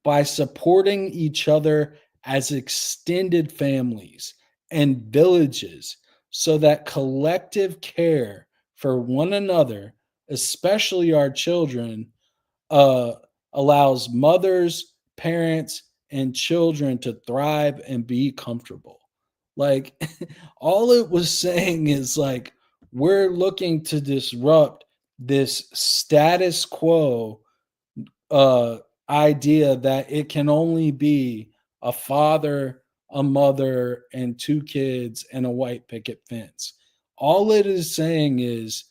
by supporting each other as extended families and villages so that collective care for one another, especially our children, uh, allows mothers, parents, and children to thrive and be comfortable. Like, all it was saying is like, we're looking to disrupt this status quo uh, idea that it can only be a father, a mother, and two kids and a white picket fence. All it is saying is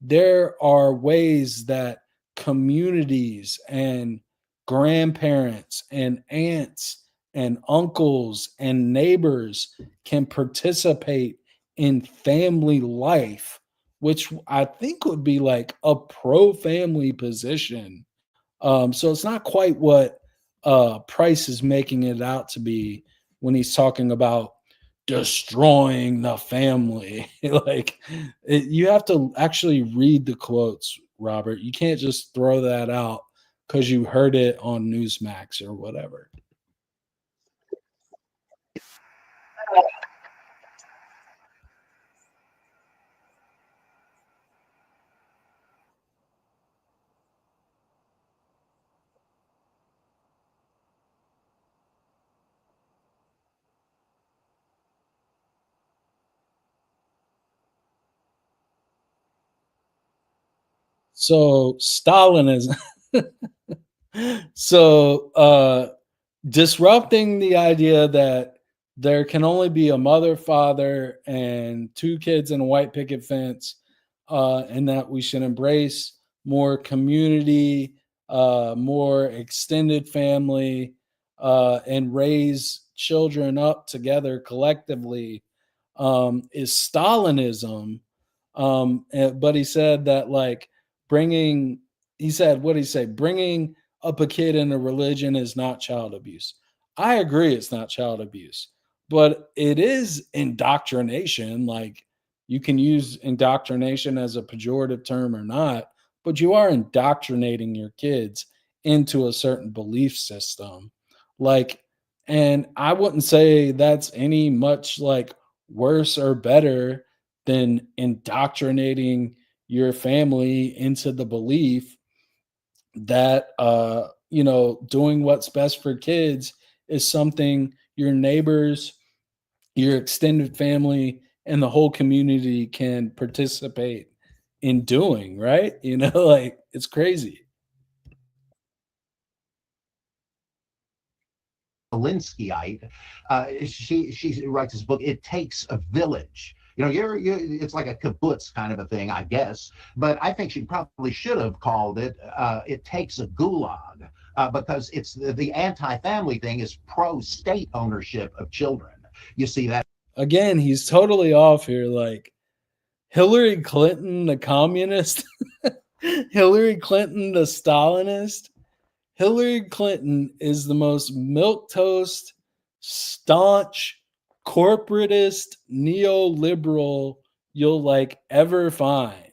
there are ways that communities and grandparents and aunts and uncles and neighbors can participate in family life, which I think would be like a pro family position. So it's not quite what Price is making it out to be when he's talking about destroying the family. Like, you have to actually read the quotes, Robert. You can't just throw that out because you heard it on Newsmax or whatever. So Stalinism. so disrupting the idea that there can only be a mother, father, and two kids in a white picket fence, and that we should embrace more community, more extended family, and raise children up together collectively, is Stalinism. But he said that, like, bringing, he said, what did he say? Bringing up a kid in a religion is not child abuse. I agree, it's not child abuse, but it is indoctrination. Like, you can use indoctrination as a pejorative term or not, but you are indoctrinating your kids into a certain belief system. Like, and I wouldn't say that's any much like worse or better than indoctrinating your family into the belief that doing what's best for kids is something your neighbors, your extended family, and the whole community can participate in doing, right? Like, it's crazy. Alinskyite. She writes this book. It takes a village. It's like a kibbutz kind of a thing, I guess. But I think she probably should have called it. It takes a gulag, because it's the anti-family thing is pro-state ownership of children. You see that. Again, he's totally off here. Like, Hillary Clinton, the communist, Hillary Clinton, the Stalinist. Hillary Clinton is the most milquetoast, staunch, corporatist, neoliberal you'll like ever find.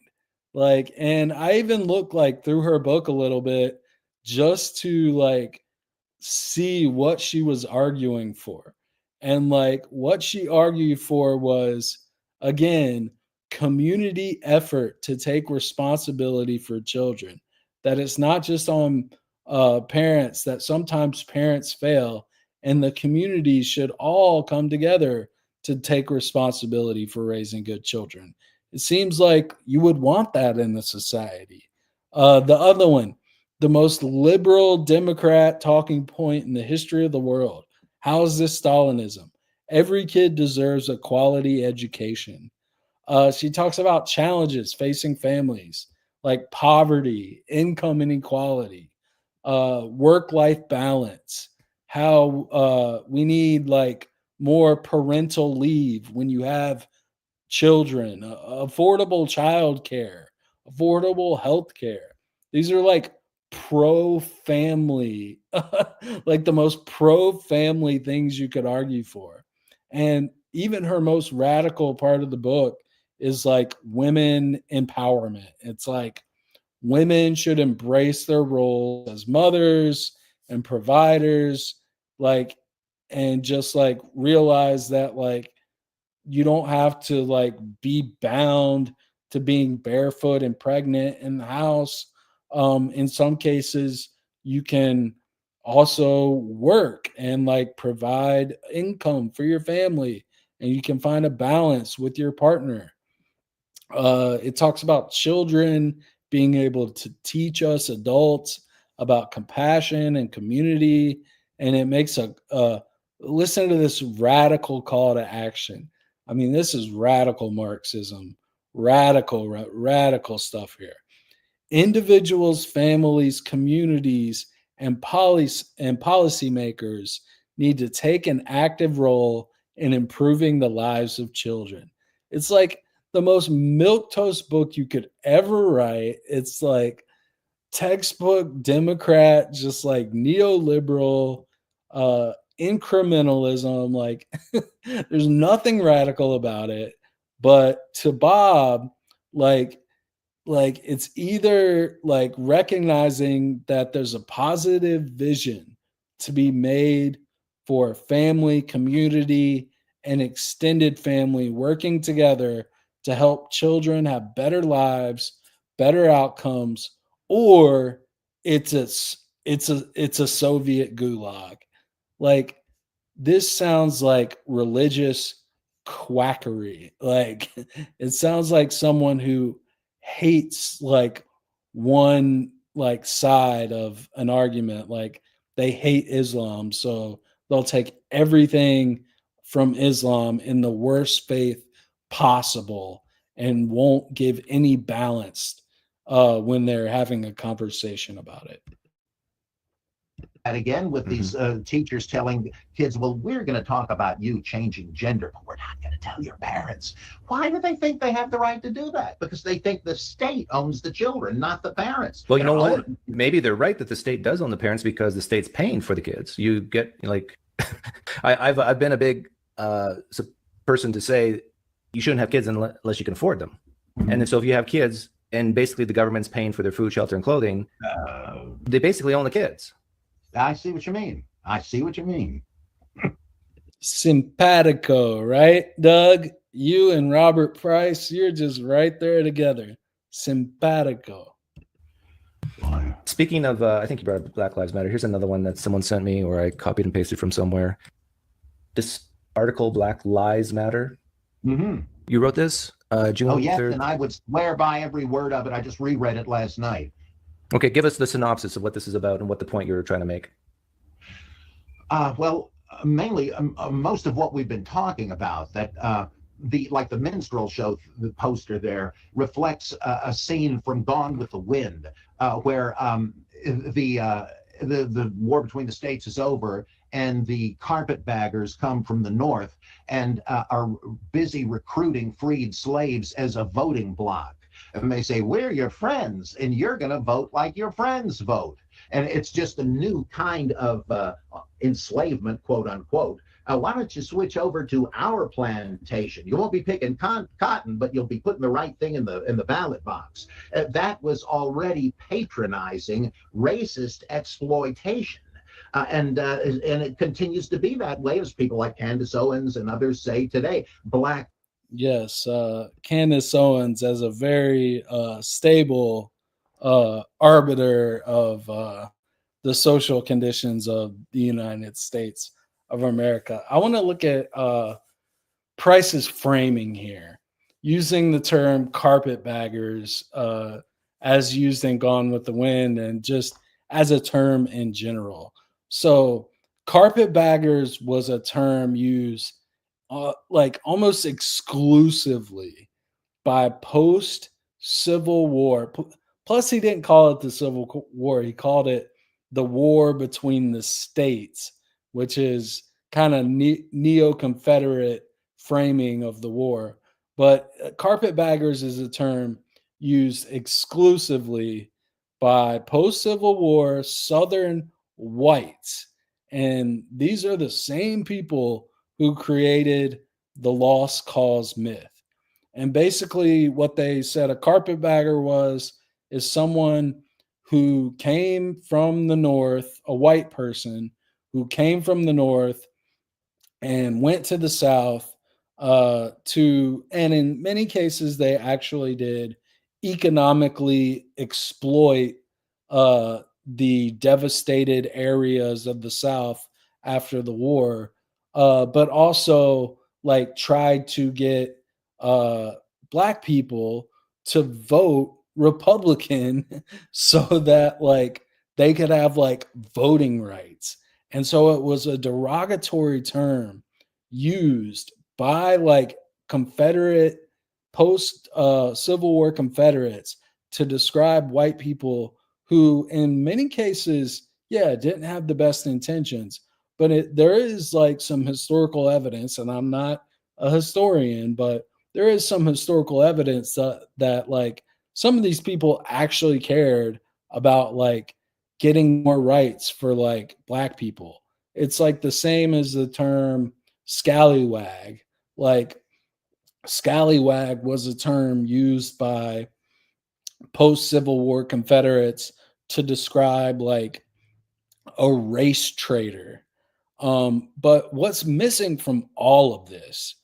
Like, and I even looked like through her book a little bit just to like see what she was arguing for. And like what she argued for was, again, community effort to take responsibility for children, that it's not just on parents, that sometimes parents fail, and the community should all come together to take responsibility for raising good children. It seems like you would want that in the society. The other one, the most liberal Democrat talking point in the history of the world. How is this Stalinism? Every kid deserves a quality education. She talks about challenges facing families like poverty, income inequality, work life balance, how we need like more parental leave when you have children, affordable childcare, affordable health care. These are like pro family, like the most pro family things you could argue for. And even her most radical part of the book is like women empowerment. It's like women should embrace their role as mothers and providers, like, and just like realize that like you don't have to like be bound to being barefoot and pregnant in the house. In some cases, you can also work and like provide income for your family, and you can find a balance with your partner. It talks about children being able to teach us adults about compassion and community, and it makes a listen to this radical call to action. I mean, this is radical Marxism, radical stuff here. Individuals, families, communities, and policymakers need to take an active role in improving the lives of children. It's like the most milquetoast book you could ever write. It's like textbook Democrat, just like neoliberal incrementalism. Like there's nothing radical about it. But to Bob, like it's either like recognizing that there's a positive vision to be made for family, community, and extended family working together to help children have better lives, better outcomes, or it's a Soviet gulag. Like this sounds like religious quackery. Like it sounds like someone who hates like one like side of an argument. Like they hate Islam, so they'll take everything from Islam in the worst faith possible and won't give any balance when they're having a conversation about it. And again, with these teachers telling kids, well, we're going to talk about you changing gender, but we're not going to tell your parents. Why do they think they have the right to do that? Because they think the state owns the children, not the parents. Well, you know what? Maybe they're right that the state does own the parents because the state's paying for the kids. You get like, I've been a big person to say you shouldn't have kids unless you can afford them. And then so if you have kids and basically the government's paying for their food, shelter, and clothing, they basically own the kids. I see what you mean. I see what you mean. Simpatico, right, Doug? You and Robert Price, you're just right there together. Simpatico. Speaking of, I think you brought up Black Lives Matter. Here's another one that someone sent me, or I copied and pasted from somewhere. This article, Black Lives Matter. Mm-hmm. You wrote this, June 3rd? Oh, yes, and I would swear by every word of it. I just reread it last night. Okay, give us the synopsis of what this is about and what the point you're trying to make. Well, mainly most of what we've been talking about, that the minstrel show, the poster there reflects a scene from Gone with the Wind, where the war between the states is over, and the carpetbaggers come from the north and are busy recruiting freed slaves as a voting bloc. And they say, we're your friends, and you're going to vote like your friends vote. And it's just a new kind of enslavement, quote unquote. Why don't you switch over to our plantation? You won't be picking cotton, but you'll be putting the right thing in the ballot box. That was already patronizing racist exploitation. And it continues to be that way, as people like Candace Owens and others say today. Black Yes, Candace Owens as a very stable arbiter of the social conditions of the United States of America. I want to look at Price's framing here, using the term carpetbaggers as used in Gone with the Wind and just as a term in general. So, carpetbaggers was a term used like almost exclusively by post Civil War. Plus, he didn't call it the Civil War, he called it the war between the states, which is kind of neo Confederate framing of the war. But carpetbaggers is a term used exclusively by post Civil War Southern whites. And these are the same people who created the lost cause myth. And basically, what they said a carpetbagger was is someone who came from the North, a white person who came from the North and went to the South and in many cases, they actually did economically exploit the devastated areas of the South after the war, but also like tried to get uh, black people to vote Republican so that like they could have like voting rights. And so it was a derogatory term used by like Confederate post Civil War Confederates to describe white people who, in many cases, yeah, didn't have the best intentions. But there is like some historical evidence, and I'm not a historian, but there is some historical evidence that like some of these people actually cared about like getting more rights for like black people. It's like the same as the term scallywag. Like scallywag was a term used by post Civil War Confederates to describe like a race traitor. But what's missing from all of this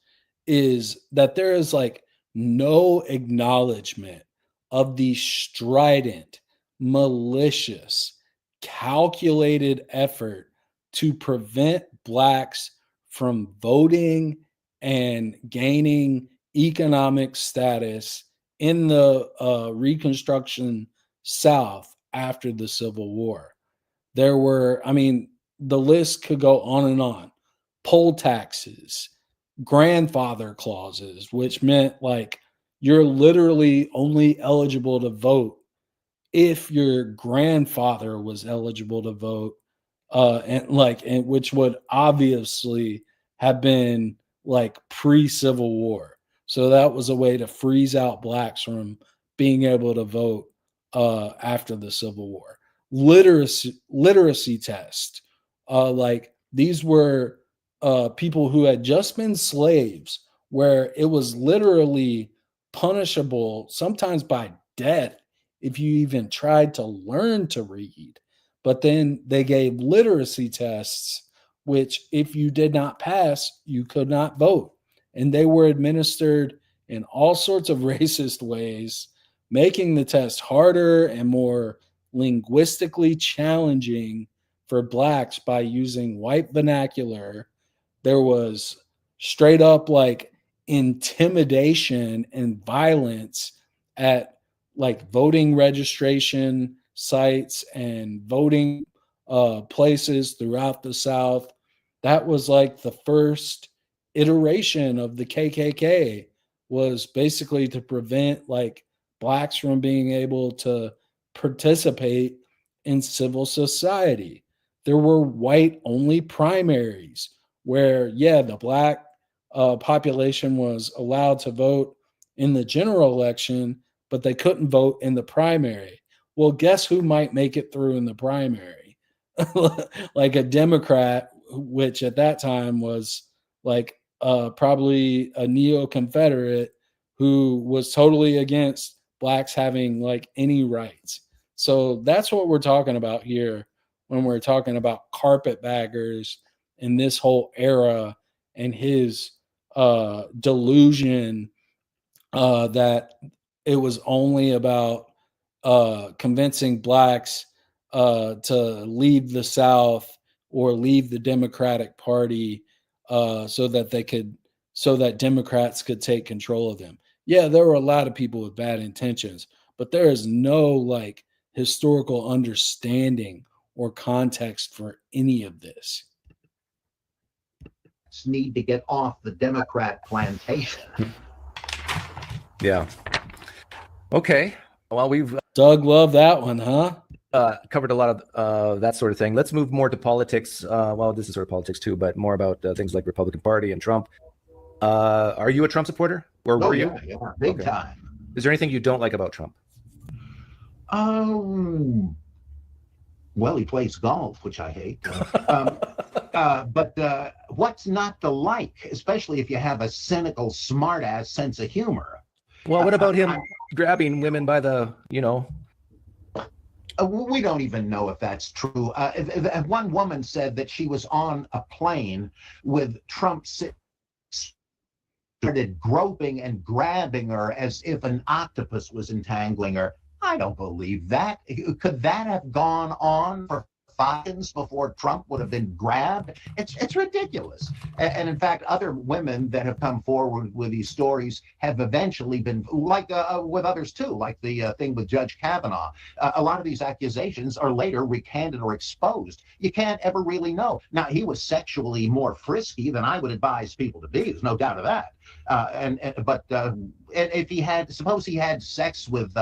is that there is like no acknowledgement of the strident, malicious, calculated effort to prevent blacks from voting and gaining economic status in the Reconstruction South after the Civil War. There were, I mean, the list could go on and on. Poll taxes, grandfather clauses, which meant like you're literally only eligible to vote if your grandfather was eligible to vote, and which would obviously have been like pre-Civil War. So that was a way to freeze out blacks from being able to vote after the Civil War. Literacy test, like these were people who had just been slaves, where it was literally punishable, sometimes by death, if you even tried to learn to read. But then they gave literacy tests, which, if you did not pass, you could not vote. And they were administered in all sorts of racist ways, making the test harder and more linguistically challenging for blacks by using white vernacular. There was straight up like intimidation and violence at like voting registration sites and voting places throughout the South. That was like the first iteration of the KKK, was basically to prevent like blacks from being able to participate in civil society. There were white only primaries where, yeah, the black population was allowed to vote in the general election, but they couldn't vote in the primary. Well, guess who might make it through in the primary? Like a Democrat, which at that time was like probably a neo Confederate who was totally against blacks having like any rights. So that's what we're talking about here when we're talking about carpetbaggers in this whole era and his delusion that it was only about convincing blacks to leave the South or leave the Democratic Party so that Democrats could take control of them. Yeah, there were a lot of people with bad intentions, but there is no like historical understanding or context for any of this. Need to get off the Democrat plantation. Yeah. Okay. Well, we've Doug loved that one, huh? covered a lot of that sort of thing. Let's move more to politics. Well, this is sort of politics too, but more about things like Republican Party and Trump. Are you a Trump supporter, or were you? Yeah, big time. Is there anything you don't like about Trump? Well, he plays golf, which I hate. But what's not to like, especially if you have a cynical, smart-ass sense of humor? Well, what about him grabbing women by the, we don't even know if that's true. One woman said that she was on a plane with Trump started groping and grabbing her as if an octopus was entangling her. I don't believe that. Could that have gone on for seconds before Trump would have been grabbed? It's ridiculous. And in fact, other women that have come forward with these stories have eventually been, like with others too, like the thing with Judge Kavanaugh. A lot of these accusations are later recanted or exposed. You can't ever really know. Now, he was sexually more frisky than I would advise people to be. There's no doubt of that. But if he had, suppose he had sex with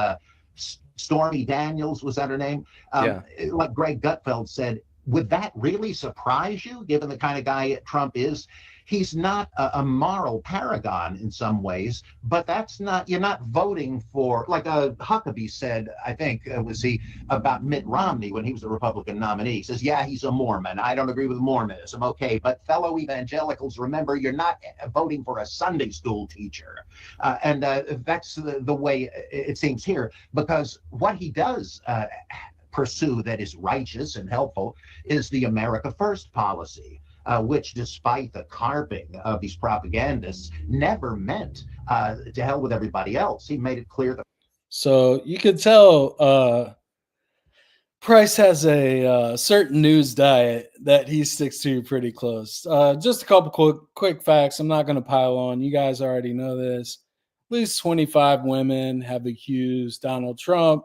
Stormy Daniels, was that her name? Like Greg Gutfeld said, would that really surprise you, given the kind of guy Trump is? He's not a moral paragon in some ways, but that's not, you're not voting for, like Huckabee said, I think, was he, about Mitt Romney when he was the Republican nominee. He says, yeah, he's a Mormon. I don't agree with Mormonism. Okay, but fellow evangelicals, remember, you're not voting for a Sunday school teacher. And that's the way it seems here, because what he does pursue that is righteous and helpful is the America First policy. Which, despite the carping of these propagandists, never meant to hell with everybody else. He made it clear that. So you could tell Price has a certain news diet that he sticks to pretty close. Just a couple quick facts. I'm not going to pile on. You guys already know this. At least 25 women have accused Donald Trump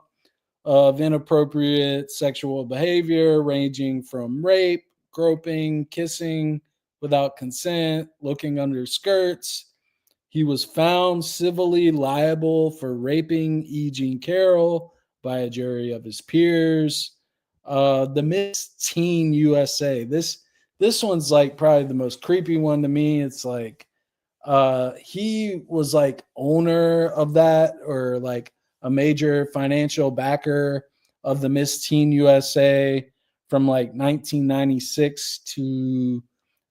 of inappropriate sexual behavior, ranging from rape, groping, kissing without consent, looking under skirts. He was found civilly liable for raping E. Jean Carroll by a jury of his peers. The Miss Teen USA. This one's like probably the most creepy one to me. It's like he was like owner of that, or like a major financial backer of the Miss Teen USA from like 1996 to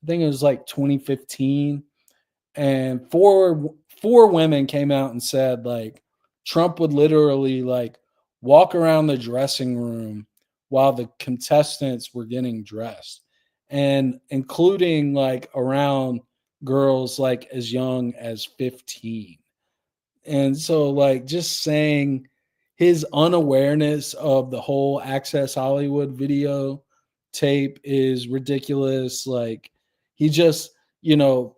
I think it was like 2015. And four women came out and said like Trump would literally like walk around the dressing room while the contestants were getting dressed, and including like around girls like as young as 15. And so like just saying his unawareness of the whole Access Hollywood video tape is ridiculous. Like he just, to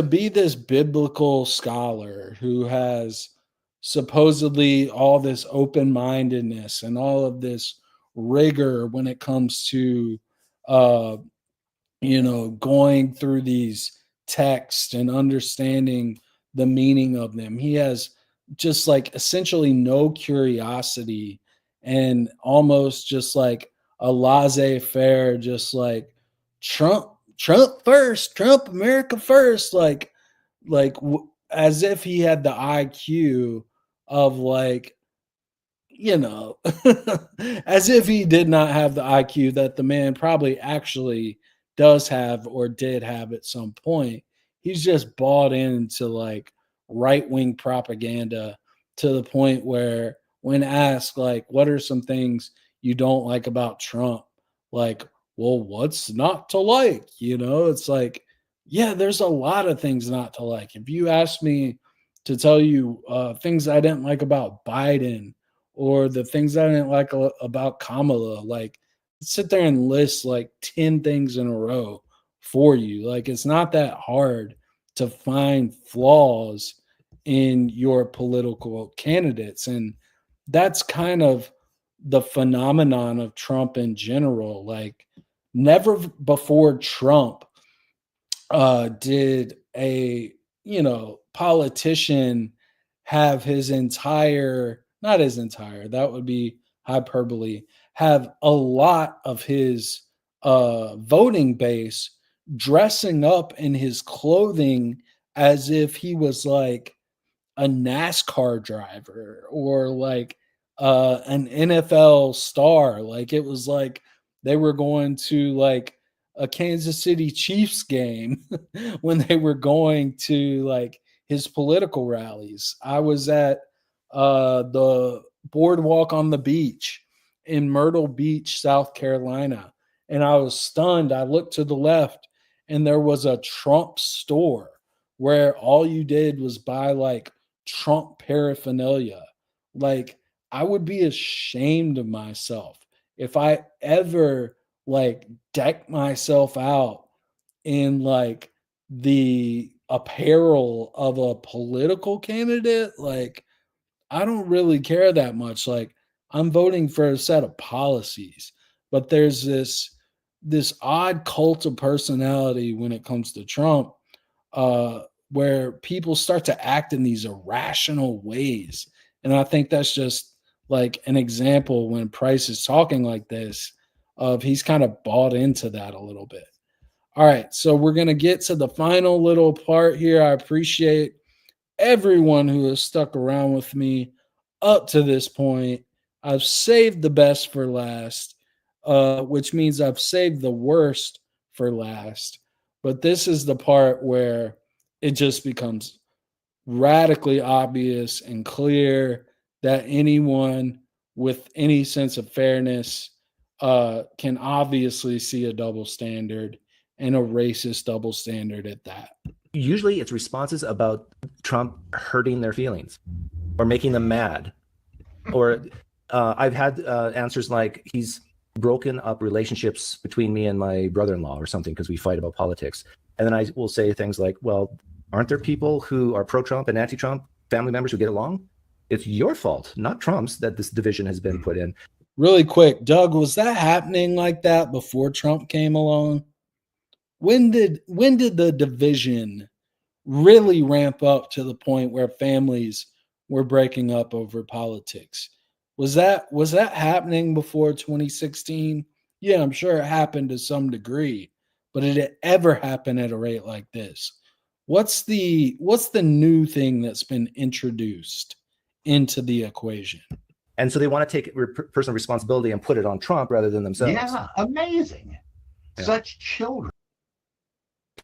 be this biblical scholar who has supposedly all this open-mindedness and all of this rigor when it comes to going through these texts and understanding the meaning of them. He has just like essentially no curiosity and almost just like a laissez-faire, just like Trump first, Trump America first, as if he had the IQ of like, as if he did not have the IQ that the man probably actually does have or did have at some point. He's just bought into like right-wing propaganda to the point where when asked like, what are some things you don't like about Trump? Like, well, what's not to like? It's like, yeah, there's a lot of things not to like. If you ask me to tell you things I didn't like about Biden or the things I didn't like about Kamala, like sit there and list like 10 things in a row for you. Like it's not that hard to find flaws in your political candidates. And that's kind of the phenomenon of Trump in general. Like never before Trump did a politician have his entire, not his entire, that would be hyperbole, have a lot of his voting base dressing up in his clothing as if he was like a NASCAR driver or like an NFL star. Like it was like they were going to like a Kansas City Chiefs game when they were going to like his political rallies. I was at the boardwalk on the beach in Myrtle Beach, South Carolina, and I was stunned. I looked to the left and there was a Trump store where all you did was buy like Trump paraphernalia. Like, I would be ashamed of myself if I ever like deck myself out in like the apparel of a political candidate. Like, I don't really care that much. Like, I'm voting for a set of policies, but there's this odd cult of personality when it comes to Trump, uh, where people start to act in these irrational ways. And I think that's just like an example when Price is talking like this of he's kind of bought into that a little bit. All right, so we're going to get to the final little part here. I appreciate everyone who has stuck around with me up to this point. I've saved the best for last, which means I've saved the worst for last. But this is the part where it just becomes radically obvious and clear that anyone with any sense of fairness can obviously see a double standard and a racist double standard at that. Usually it's responses about Trump hurting their feelings or making them mad. Or I've had answers like he's broken up relationships between me and my brother-in-law or something because we fight about politics. And then I will say things like, well, aren't there people who are pro-Trump and anti-Trump, family members who get along? It's your fault, not Trump's, that this division has been put in. Really quick, Doug, was that happening like that before Trump came along? When did the division really ramp up to the point where families were breaking up over politics? Was that happening before 2016? Yeah, I'm sure it happened to some degree, but did it ever happen at a rate like this? What's the new thing that's been introduced into the equation? And so they want to take personal responsibility and put it on Trump rather than themselves. Yeah, amazing. Yeah. Such children.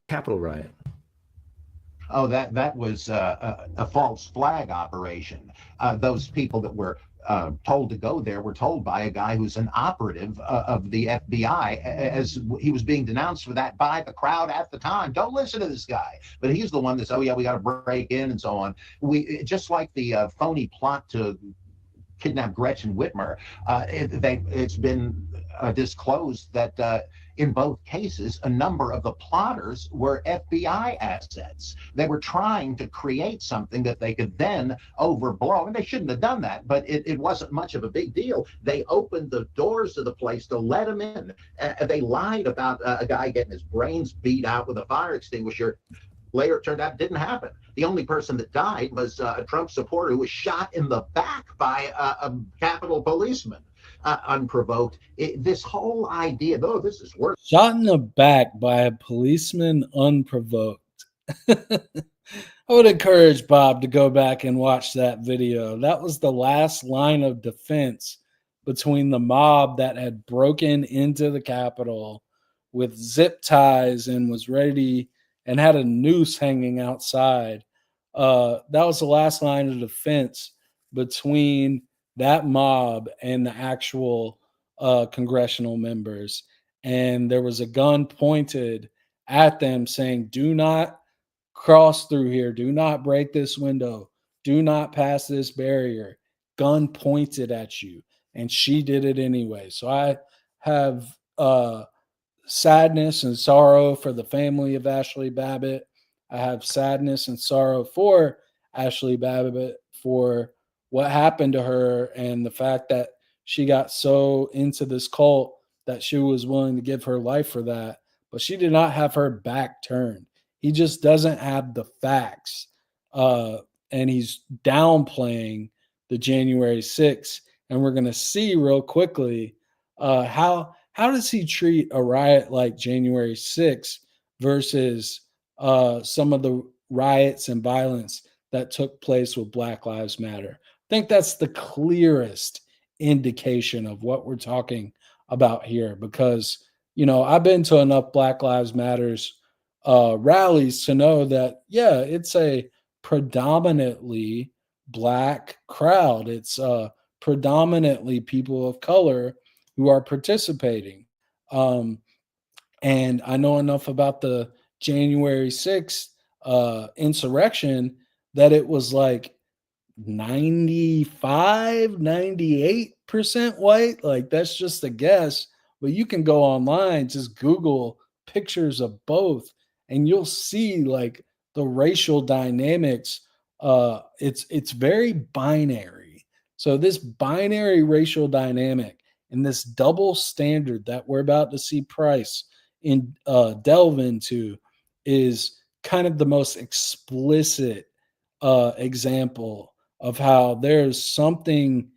Capitol riot. Oh, that was a false flag operation. Those people that were told to go there were told by a guy who's an operative of the FBI, as he was being denounced for that by the crowd at the time. Don't listen to this guy. But he's the one that's, oh yeah, we got to break in and so on. We just like the phony plot to kidnap Gretchen Whitmer. It's been disclosed that in both cases, a number of the plotters were FBI assets. They were trying to create something that they could then overblow. And they shouldn't have done that, but it wasn't much of a big deal. They opened the doors of the place to let him in. They lied about a guy getting his brains beat out with a fire extinguisher. Later, it turned out it didn't happen. The only person that died was a Trump supporter who was shot in the back by a Capitol policeman. Unprovoked. This whole idea, though, this is worse. Shot in the back by a policeman unprovoked. I would encourage Bob to go back and watch that video. That was the last line of defense between the mob that had broken into the Capitol with zip ties and was ready and had a noose hanging outside. That was the last line of defense between that mob and the actual congressional members. And there was a gun pointed at them saying, do not cross through here, do not break this window, do not pass this barrier, gun pointed at you. And she did it anyway. So I have sadness and sorrow for the family of Ashley Babbitt. I have sadness and sorrow for Ashley Babbitt for what happened to her and the fact that she got so into this cult that she was willing to give her life for that. But she did not have her back turned. He just doesn't have the facts. And he's downplaying the January 6th. And we're going to see real quickly how does he treat a riot like January 6th versus some of the riots and violence that took place with Black Lives Matter? I think that's the clearest indication of what we're talking about here because, you know, I've been to enough Black Lives Matters rallies to know that, yeah, it's a predominantly Black crowd. It's predominantly people of color who are participating. And I know enough about the January 6th insurrection that it was like 98% white. Like that's just a guess, but you can go online, just Google pictures of both, and you'll see like the racial dynamics. It's very binary. So this binary racial dynamic and this double standard that we're about to see Price delve into is kind of the most explicit example of how there's something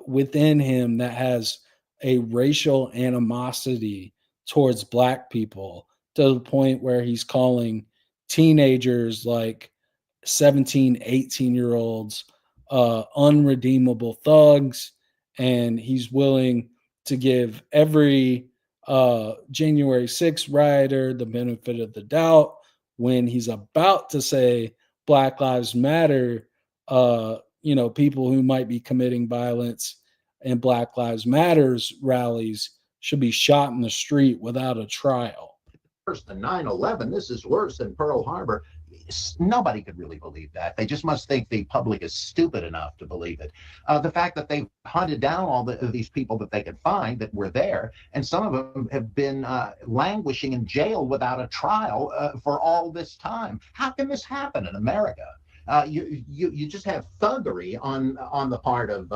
within him that has a racial animosity towards Black people to the point where he's calling teenagers like 17, 18-year-olds unredeemable thugs. And he's willing to give every January 6th rioter the benefit of the doubt when he's about to say Black Lives Matter, you know, people who might be committing violence and Black Lives Matters rallies should be shot in the street without a trial. Worse than 9/11. This is worse than Pearl Harbor. Nobody could really believe that. They just must think the public is stupid enough to believe it. The fact that they've hunted down all these people that they could find that were there, and some of them have been languishing in jail without a trial for all this time. How can this happen in America? You just have thuggery on the part of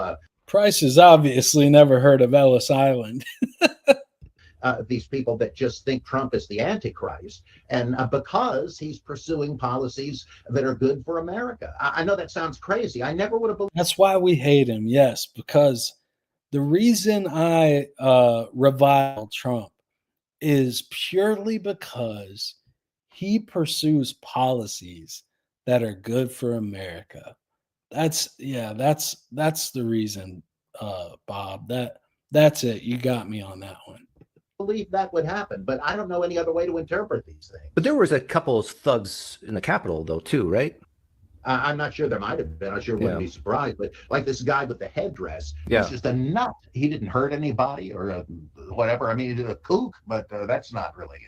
Price has obviously never heard of Ellis Island. These people that just think Trump is the Antichrist, and because he's pursuing policies that are good for America. I know that sounds crazy. I never would have believed. That's why we hate him, yes, because the reason I revile Trump is purely because he pursues policies that are good for America. That's the reason, Bob. That's it. You got me on that one. Believe that would happen, but I don't know any other way to interpret these things. But there was a couple of thugs in the Capitol, though, too, right? I'm not sure. There might have been. I sure wouldn't be surprised. But like this guy with the headdress, he's just a nut. He didn't hurt anybody or whatever. I mean, he did a kook, but that's not really.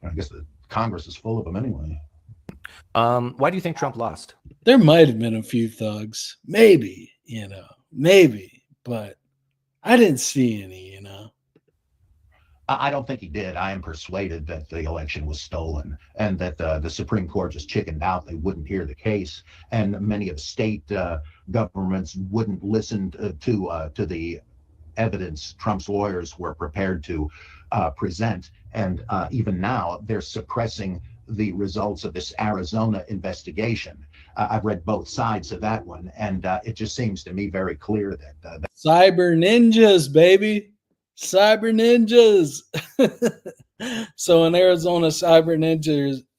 I guess the Congress is full of them anyway. Why do you think Trump lost? There might have been a few thugs, maybe, maybe, but I didn't see any, I don't think he did. I am persuaded that the election was stolen and that the Supreme Court just chickened out. They wouldn't hear the case, and many of the state governments wouldn't listen to the evidence Trump's lawyers were prepared to present. And even now, they're suppressing the results of this Arizona investigation. I've read both sides of that one, and it just seems to me very clear that cyber ninjas, baby. Cyber ninjas. So in Arizona, cyber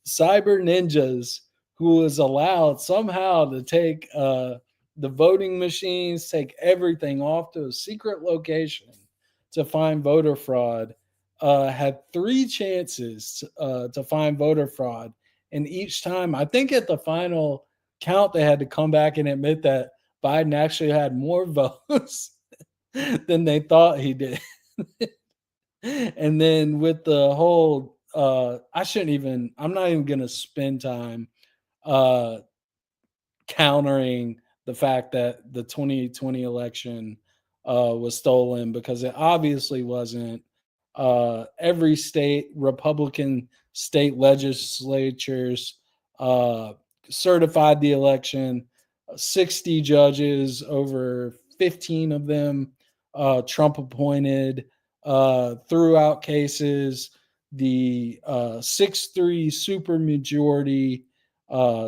ninjas who is allowed somehow to take the voting machines, take everything off to a secret location to find voter fraud, had 3 chances to find voter fraud. And each time, I think at the final count, they had to come back and admit that Biden actually had more votes than they thought he did. And then with the whole I shouldn't even, I'm not even going to spend time uh, countering the fact that the 2020 election was stolen, because it obviously wasn't. Every state, Republican state legislatures uh, certified the election. 60 judges, over 15 of them Trump appointed, throughout cases. The 6-3 supermajority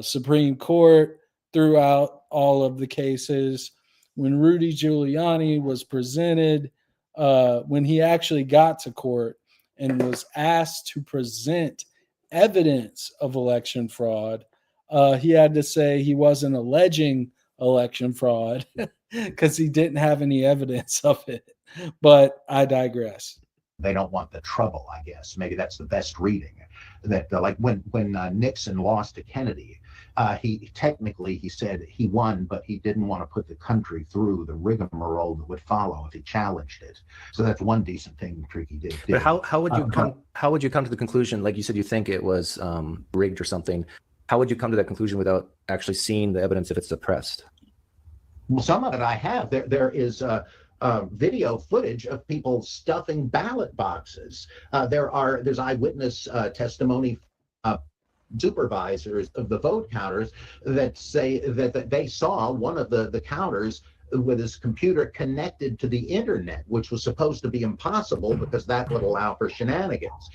Supreme Court throughout all of the cases. When Rudy Giuliani was presented, when he actually got to court and was asked to present evidence of election fraud, he had to say he wasn't alleging election fraud because he didn't have any evidence of it. But I digress. They don't want the trouble, I guess. Maybe that's the best reading. That like when Nixon lost to Kennedy, he said he won, but he didn't want to put the country through the rigmarole that would follow if he challenged it. So that's one decent thing Creeky did. But how would you come to the conclusion? Like you said, you think it was rigged or something. How would you come to that conclusion without actually seeing the evidence if it's suppressed? Well, some of it I have. There is video footage of people stuffing ballot boxes. There's eyewitness testimony, supervisors of the vote counters that say that they saw one of the counters with his computer connected to the internet, which was supposed to be impossible because that would allow for shenanigans.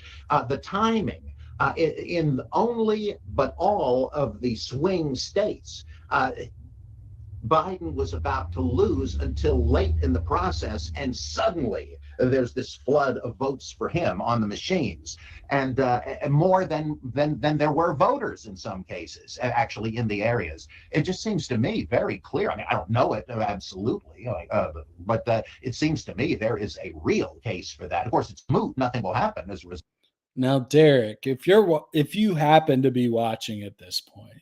The timing in only but all of the swing states, Biden was about to lose until late in the process, and suddenly there's this flood of votes for him on the machines, and more than there were voters in some cases, actually in the areas. It just seems to me very clear. I mean, I don't know it absolutely, but it seems to me there is a real case for that. Of course, it's moot; nothing will happen as a result. Now, Derek, if you happen to be watching at this point,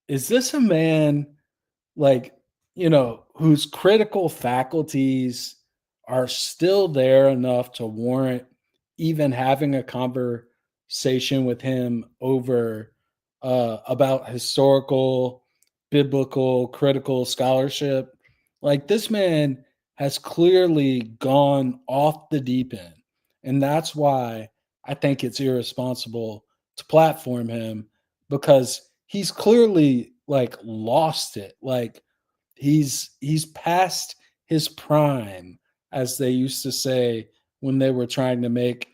is this a man, like, whose critical faculties are still there enough to warrant even having a conversation with him over about historical, biblical, critical scholarship? Like, this man has clearly gone off the deep end, and that's why I think it's irresponsible to platform him, because he's clearly like lost it. Like, he's past his prime, as they used to say when they were trying to make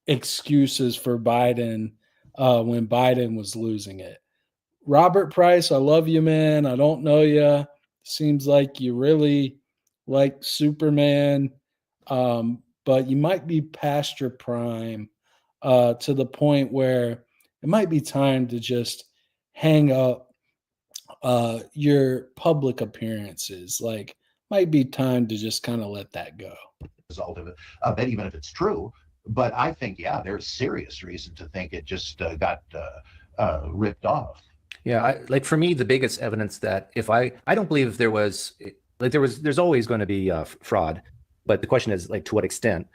excuses for Biden when Biden was losing it. Robert Price, I love you, man. I don't know you. Seems like you really like Superman, but you might be past your prime to the point where it might be time to just hang up your public appearances. Like, might be time to just kind of let that go. Result of it, even if it's true. But I think, yeah, there's serious reason to think it just got ripped off. Yeah, like for me, the biggest evidence that if I don't believe there's always going to be fraud, but the question is like to what extent.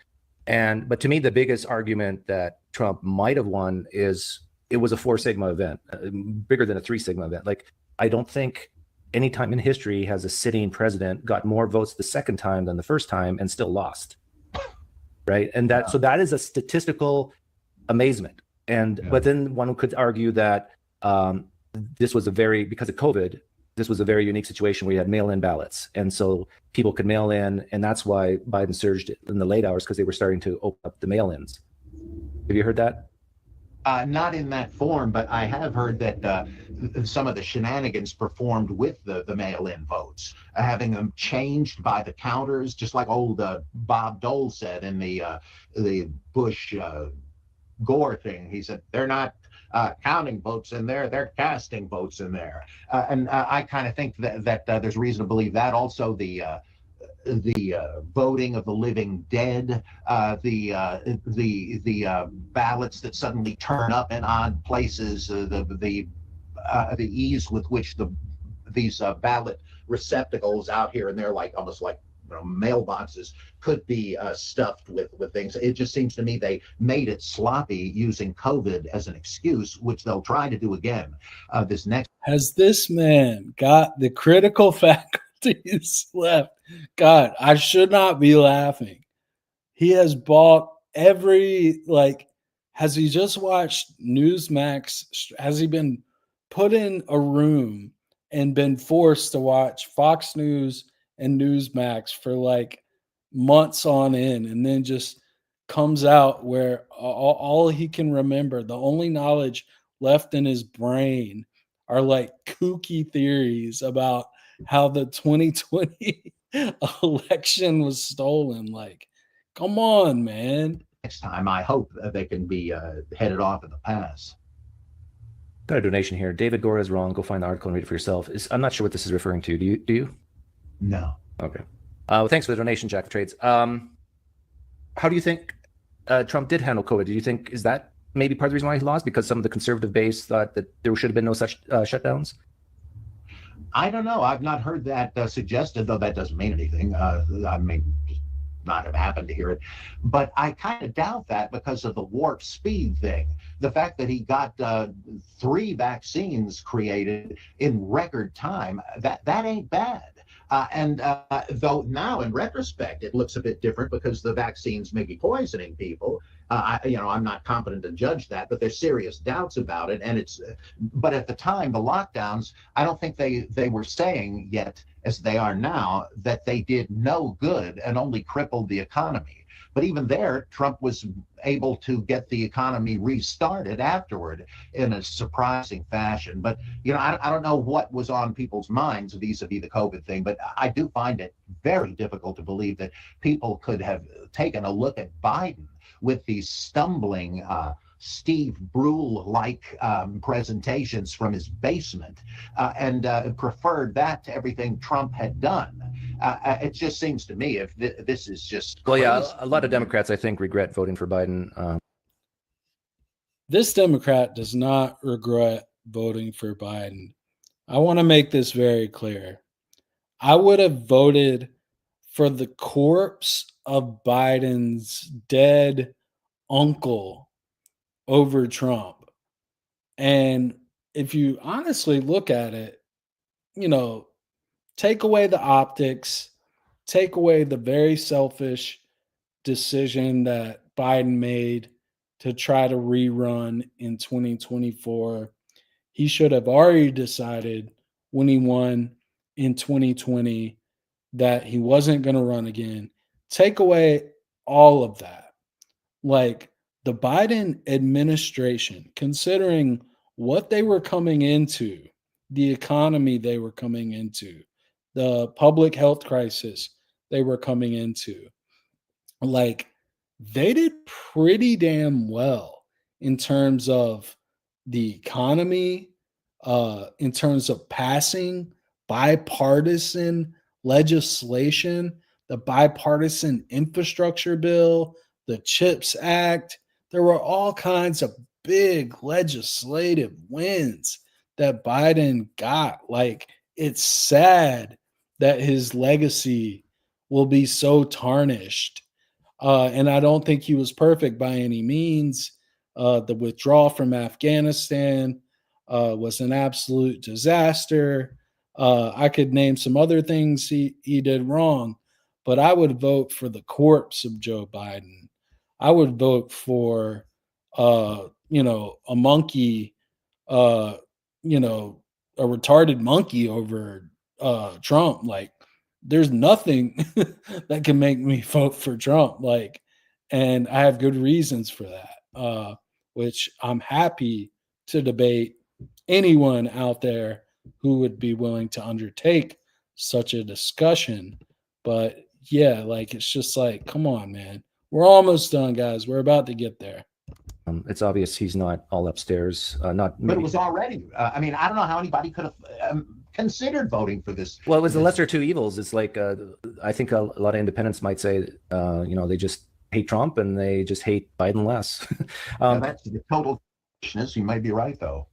But to me, the biggest argument that Trump might have won is it was a 4 Sigma event, bigger than a 3 Sigma event. Like, I don't think any time in history has a sitting president got more votes the second time than the first time and still lost. Right. And so that is a statistical amazement. But then one could argue that this was because of COVID, this was a very unique situation where you had mail-in ballots. And so people could mail in, and that's why Biden surged in the late hours, because they were starting to open up the mail-ins. Have you heard that? Not in that form, but I have heard that some of the shenanigans performed with the mail-in votes, having them changed by the counters, just like old Bob Dole said in the Bush Gore thing. He said, they're not counting votes in there, they're casting votes in there. And I kind of think that there's reason to believe that. Also, the voting of the living dead, the ballots that suddenly turn up in odd places, the ease with which these ballot receptacles out here and there, like almost like mailboxes could be stuffed with things. It just seems to me they made it sloppy using COVID as an excuse, which they'll try to do again this next. Has this man got the critical faculties left? God, I should not be laughing. He has bought every, like, has he just watched Newsmax? Has he been put in a room and been forced to watch Fox News and Newsmax for like months on end, and then just comes out where all he can remember, the only knowledge left in his brain are like kooky theories about how the 2020 election was stolen. Like, come on, man. Next time, I hope they can be headed off in the pass. Got a donation here. David Gore is wrong. Go find the article and read it for yourself. I'm not sure what this is referring to. Do you? No. Okay. Well, thanks for the donation, Jack of Trades. How do you think Trump did handle COVID? Do you think, is that maybe part of the reason why he lost? Because some of the conservative base thought that there should have been no such shutdowns? I don't know. I've not heard that suggested, though that doesn't mean anything. I mean, not have happened to hear it, but I kind of doubt that because of the warp speed thing. The fact that he got 3 vaccines created in record time, that ain't bad. And though now in retrospect it looks a bit different because the vaccines may be poisoning people. I'm not competent to judge that, but there's serious doubts about it. And but at the time, the lockdowns, I don't think they were saying yet, as they are now, that they did no good and only crippled the economy. But even there, Trump was able to get the economy restarted afterward in a surprising fashion. But, I don't know what was on people's minds vis-a-vis the COVID thing, but I do find it very difficult to believe that people could have taken a look at Biden with these stumbling, Steve Brule-like presentations from his basement and preferred that to everything Trump had done. It just seems to me if this is just well, crazy. yeah, a lot of Democrats, I think, regret voting for Biden. This Democrat does not regret voting for Biden. I want to make this very clear. I would have voted for the corpse of Biden's dead uncle over Trump. And if you honestly look at it, take away the optics, take away the very selfish decision that Biden made to try to rerun in 2024. He should have already decided when he won in 2020 that he wasn't going to run again. Take away all of that. Like, the Biden administration, considering what they were coming into, the economy they were coming into, the public health crisis they were coming into, like, they did pretty damn well in terms of the economy, in terms of passing bipartisan legislation, the bipartisan infrastructure bill, the CHIPS Act. There were all kinds of big legislative wins that Biden got. Like, it's sad that his legacy will be so tarnished. And I don't think he was perfect by any means. The withdrawal from Afghanistan was an absolute disaster. I could name some other things he did wrong, but I would vote for the corpse of Joe Biden. I would vote for, a monkey, a retarded monkey over Trump. Like, there's nothing that can make me vote for Trump. Like, and I have good reasons for that, which I'm happy to debate anyone out there who would be willing to undertake such a discussion. But yeah, like, it's just like, come on, man. We're almost done, guys. We're about to get there. It's obvious he's not all upstairs. But it was already. I mean, I don't know how anybody could have considered voting for this. Well, it was the lesser two evils. It's like I think a lot of independents might say, they just hate Trump and they just hate Biden less. That's the total. You might be right, though.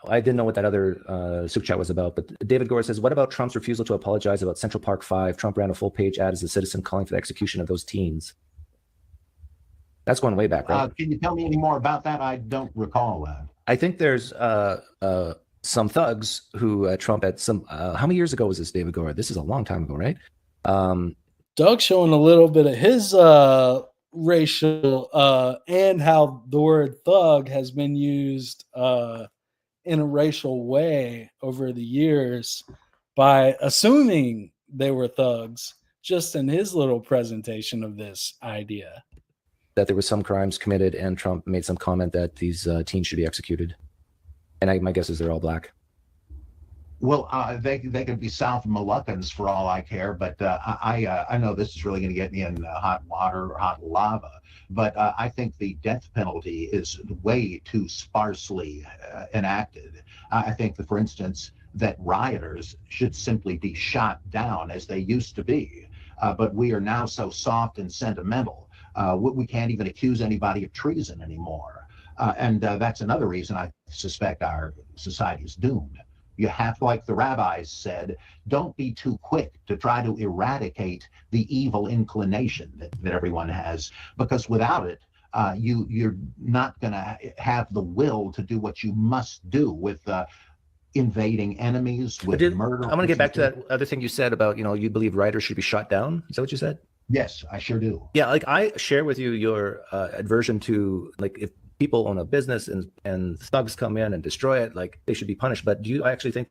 I didn't know what that other super chat was about, but David Gore says, what about Trump's refusal to apologize about Central Park 5? Trump ran a full-page ad as a citizen calling for the execution of those teens. That's going way back, right? Can you tell me any more about that? I don't recall that. I think there's some thugs who Trump at some, how many years ago was this, David Gore? This is a long time ago, right? Doug showing a little bit of his racial and how the word thug has been used in a racial way over the years by assuming they were thugs, just in his little presentation of this idea. That there was some crimes committed, and Trump made some comment that these teens should be executed. And my guess is they're all black. Well, they could be South Moluccans for all I care, but I know this is really going to get me in hot water or hot lava. But I think the death penalty is way too sparsely enacted. I think that, for instance, that rioters should simply be shot down as they used to be. But we are now so soft and sentimental. We can't even accuse anybody of treason anymore. And that's another reason I suspect our society is doomed. You have, like the rabbis said, don't be too quick to try to eradicate the evil inclination that everyone has, because without it, you're not going to have the will to do what you must do with invading enemies, with murder. I'm going to get back to that other thing you said about, you believe writers should be shot down. Is that what you said? Yes, I sure do. Yeah, like I share with you your aversion to, like, if people own a business and thugs come in and destroy it, like, they should be punished. But do you actually think?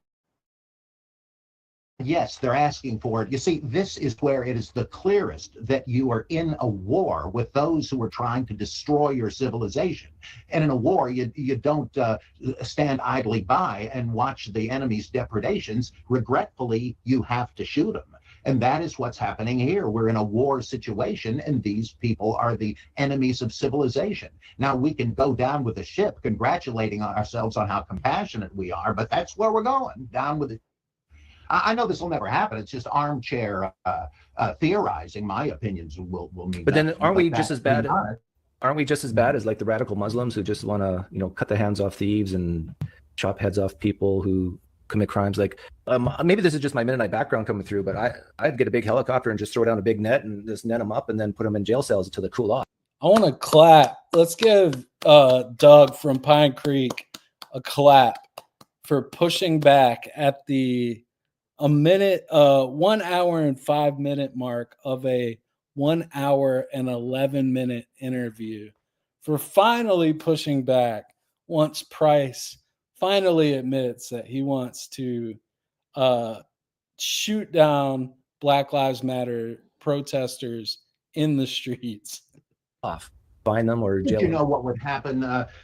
Yes, they're asking for it. You see, this is where it is the clearest that you are in a war with those who are trying to destroy your civilization. And in a war, you don't stand idly by and watch the enemy's depredations. Regretfully, you have to shoot them. And that is what's happening here. We're in a war situation, and these people are the enemies of civilization. Now, we can go down with the ship, congratulating ourselves on how compassionate we are, but that's where we're going, down with it. I know this will never happen. It's just armchair theorizing. My opinions will mean. But then, aren't we just as bad? Aren't we just as bad as, like, the radical Muslims who just want to, cut the hands off thieves and chop heads off people who commit crimes? Like, maybe this is just my Mennonite background coming through, but I'd get a big helicopter and just throw down a big net and just net them up and then put them in jail cells until they cool off. I want to clap. Let's give Doug from Pine Creek a clap for pushing back at the 1 hour and 5 minute mark of a 1 hour and 11 minute interview, for finally pushing back once Price finally admits that he wants to shoot down Black Lives Matter protesters in the streets. Off. Fine them or jail. You know what would happen?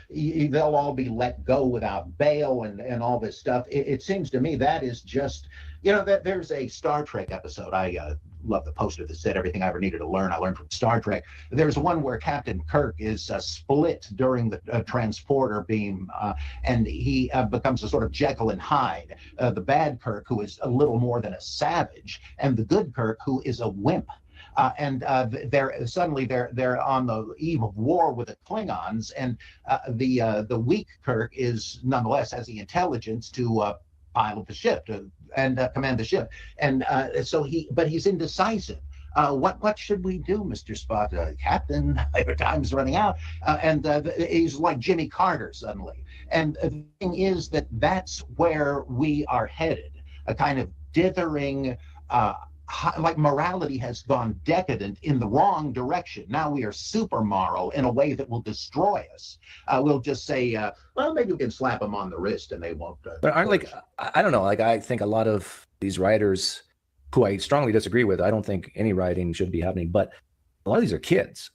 They'll all be let go without bail and all this stuff. It seems to me that is just, that there's a Star Trek episode. I love the poster that said everything I ever needed to learn, I learned from Star Trek. There's one where Captain Kirk is split during the transporter beam, and he becomes a sort of Jekyll and Hyde. The bad Kirk, who is a little more than a savage, and the good Kirk, who is a wimp. And they're suddenly on the eve of war with the Klingons, and the weak Kirk is nonetheless has the intelligence to pilot the ship and command the ship, and but he's indecisive. What should we do, Mr. Spock? Captain, your time's running out, and he's like Jimmy Carter suddenly. And the thing is that's where we are headed, a kind of dithering. Like morality has gone decadent in the wrong direction. Now we are super moral in a way that will destroy us. We'll just say, well, maybe we can slap them on the wrist and they won't. But aren't I don't know. Like, I think a lot of these writers, who I strongly disagree with, I don't think any rioting should be happening. But a lot of these are kids.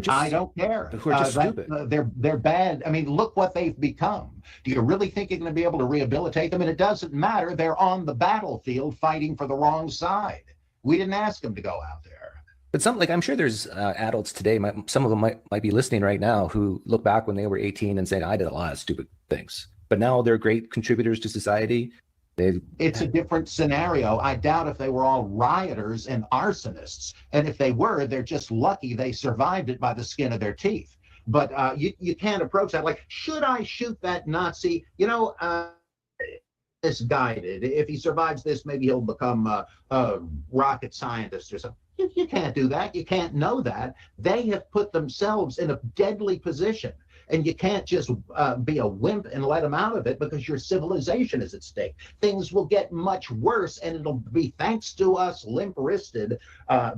I don't care. Who are just stupid. They're bad. I mean, look what they've become. Do you really think you're going to be able to rehabilitate them? And it doesn't matter. They're on the battlefield fighting for the wrong side. We didn't ask them to go out there. But I'm sure there's adults today, some of them might be listening right now, who look back when they were 18 and saying, I did a lot of stupid things. But now they're great contributors to society. It's a different scenario. I doubt if they were all rioters and arsonists. And if they were, they're just lucky they survived it by the skin of their teeth. But you can't approach that like, should I shoot that Nazi? Misguided. If he survives this, maybe he'll become a rocket scientist or something. You can't do that. You can't know that. They have put themselves in a deadly position. And you can't just be a wimp and let them out of it, because your civilization is at stake. Things will get much worse, and it'll be thanks to us limp-wristed,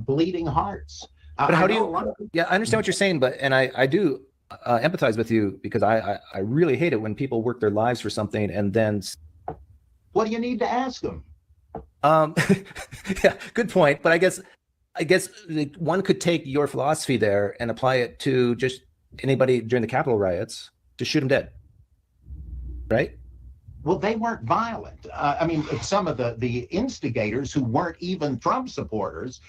bleeding hearts. But how do you? Yeah, I understand what you're saying, but I do empathize with you, because I really hate it when people work their lives for something and then. What do you need to ask them? Yeah, good point. But I guess one could take your philosophy there and apply it to just anybody during the Capitol riots, to shoot them dead, right? Well, they weren't violent. I mean, some of the instigators, who weren't even Trump supporters,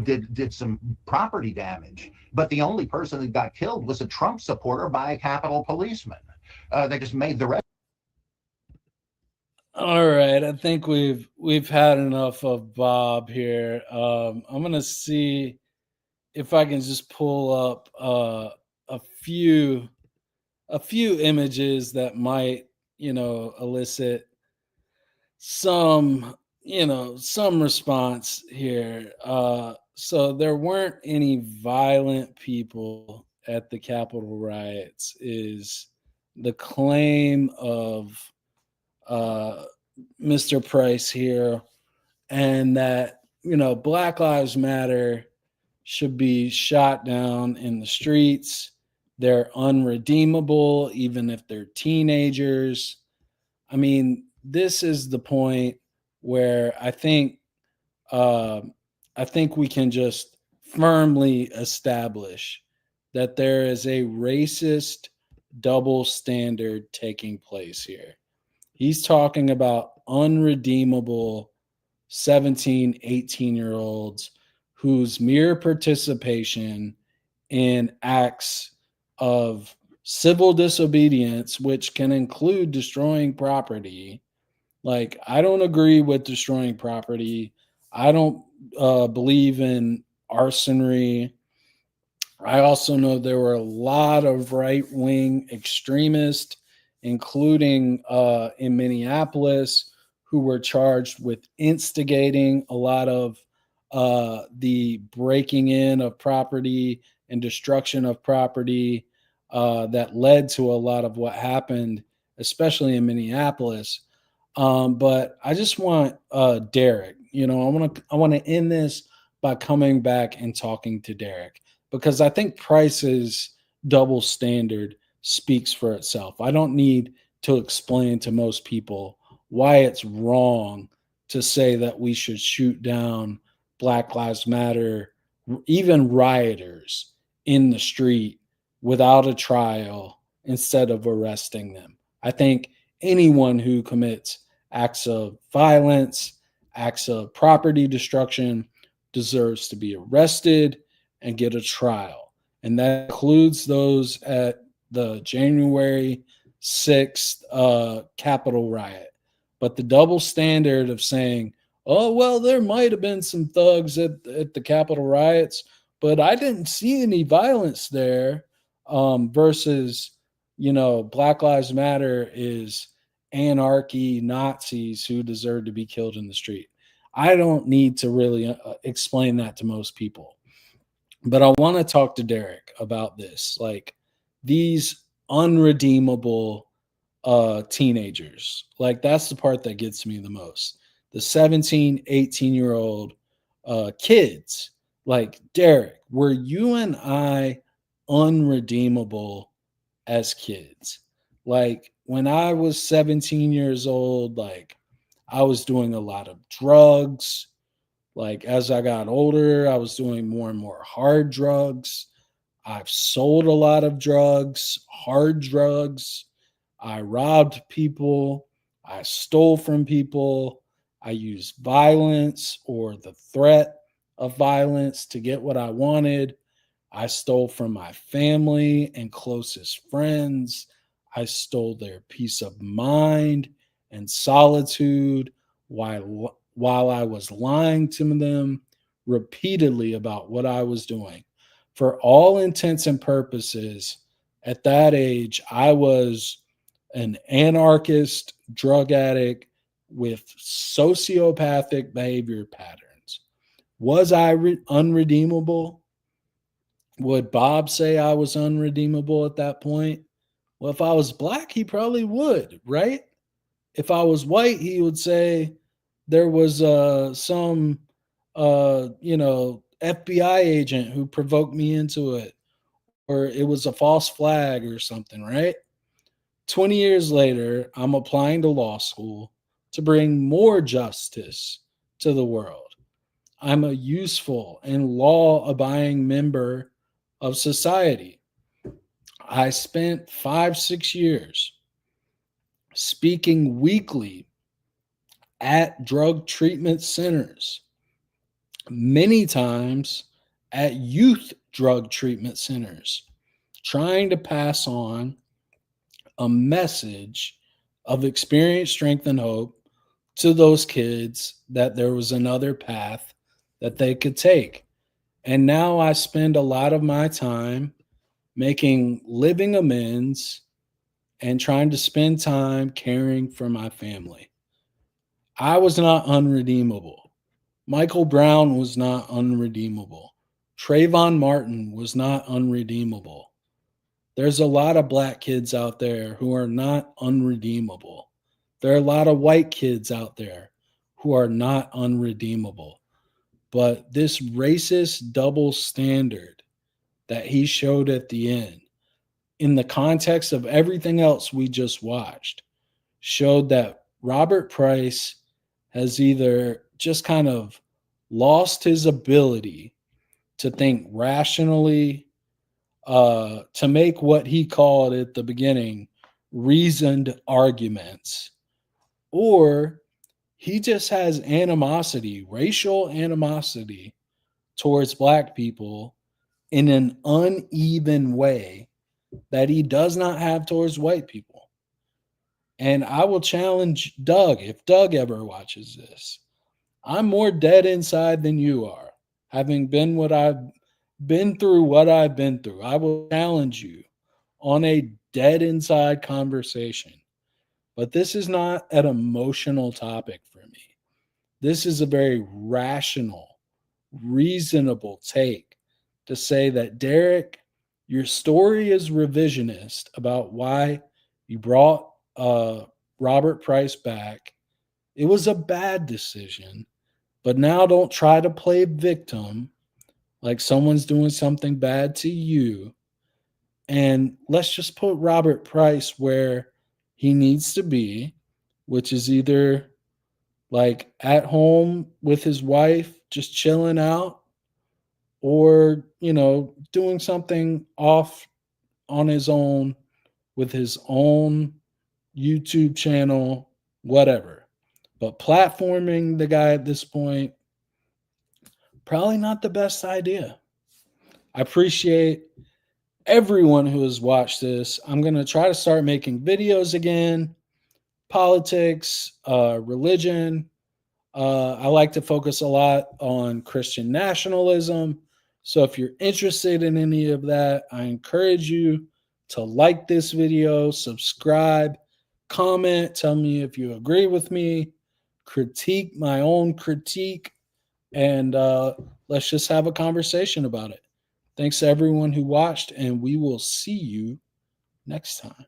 did some property damage. But the only person that got killed was a Trump supporter by a Capitol policeman. They just made the rest. All right, I think we've had enough of Bob here. I'm gonna see if I can just pull up a few images that might, elicit some response here. So there weren't any violent people at the Capitol riots, is the claim of Mr. Price here, and that Black Lives Matter should be shot down in the streets. They're unredeemable, even if they're teenagers. I mean, this is the point where I think we can just firmly establish that there is a racist double standard taking place here. He's talking about unredeemable 17, 18-year-olds whose mere participation in acts of civil disobedience, which can include destroying property. Like, I don't agree with destroying property. I don't believe in arsonery. I also know there were a lot of right-wing extremists, including in Minneapolis, who were charged with instigating a lot of the breaking in of property and destruction of property that led to a lot of what happened, especially in Minneapolis. But I just want Derek. I want to end this by coming back and talking to Derek, because I think Price's double standard speaks for itself. I don't need to explain to most people why it's wrong to say that we should shoot down Black Lives Matter, even rioters in the street without a trial instead of arresting them. I think anyone who commits acts of violence, acts of property destruction, deserves to be arrested and get a trial. And that includes those at the January 6th Capitol riot. But the double standard of saying, oh, well, there might have been some thugs at the Capitol riots, but I didn't see any violence there, versus, Black Lives Matter is anarchy Nazis who deserve to be killed in the street. I don't need to really explain that to most people. But I want to talk to Derek about this. Like, these unredeemable teenagers. Like, that's the part that gets me the most. The 17, 18-year-old kids. Like, Derek, were you and I unredeemable as kids? Like, when I was 17 years old, like, I was doing a lot of drugs. Like, as I got older, I was doing more and more hard drugs. I've sold a lot of drugs, hard drugs. I robbed people. I stole from people. I used violence or the threat of violence to get what I wanted. I stole from my family and closest friends. I stole their peace of mind and solitude while I was lying to them repeatedly about what I was doing. For all intents and purposes, at that age, I was an anarchist, drug addict with sociopathic behavior patterns. Was I unredeemable? Would Bob say I was unredeemable at that point? Well, if I was black, he probably would, right? If I was white, he would say there was some, FBI agent who provoked me into it, or it was a false flag or something, right? 20 years later, I'm applying to law school to bring more justice to the world. I'm a useful and law abiding member of society. I spent 5, 6 years speaking weekly at drug treatment centers, many times at youth drug treatment centers, trying to pass on a message of experience, strength, and hope to those kids that there was another path that they could take. And now I spend a lot of my time making living amends and trying to spend time caring for my family. I was not unredeemable. Michael Brown was not unredeemable. Trayvon Martin was not unredeemable. There's a lot of black kids out there who are not unredeemable. There are a lot of white kids out there who are not unredeemable. But this racist double standard that he showed at the end, in the context of everything else we just watched, showed that Robert Price has either just kind of lost his ability to think rationally, to make what he called at the beginning reasoned arguments, or he just has animosity, racial animosity towards black people in an uneven way that he does not have towards white people. And I will challenge Doug, if Doug ever watches this. I'm more dead inside than you are, having been what I've been through, what I've been through. I will challenge you on a dead inside conversation. But this is not an emotional topic for me. This is a very rational, reasonable take to say that, Derek, your story is revisionist about why you brought Robert Price back. It was a bad decision, but now don't try to play victim like someone's doing something bad to you. And let's just put Robert Price where he needs to be, which is either like at home with his wife, just chilling out, or, doing something off on his own with his own YouTube channel, whatever. But platforming the guy at this point, probably not the best idea. I appreciate everyone who has watched this. I'm going to try to start making videos again. Politics, religion. I like to focus a lot on Christian nationalism. So if you're interested in any of that, I encourage you to like this video, subscribe, comment, tell me if you agree with me, critique my own critique, and let's just have a conversation about it. Thanks to everyone who watched, and we will see you next time.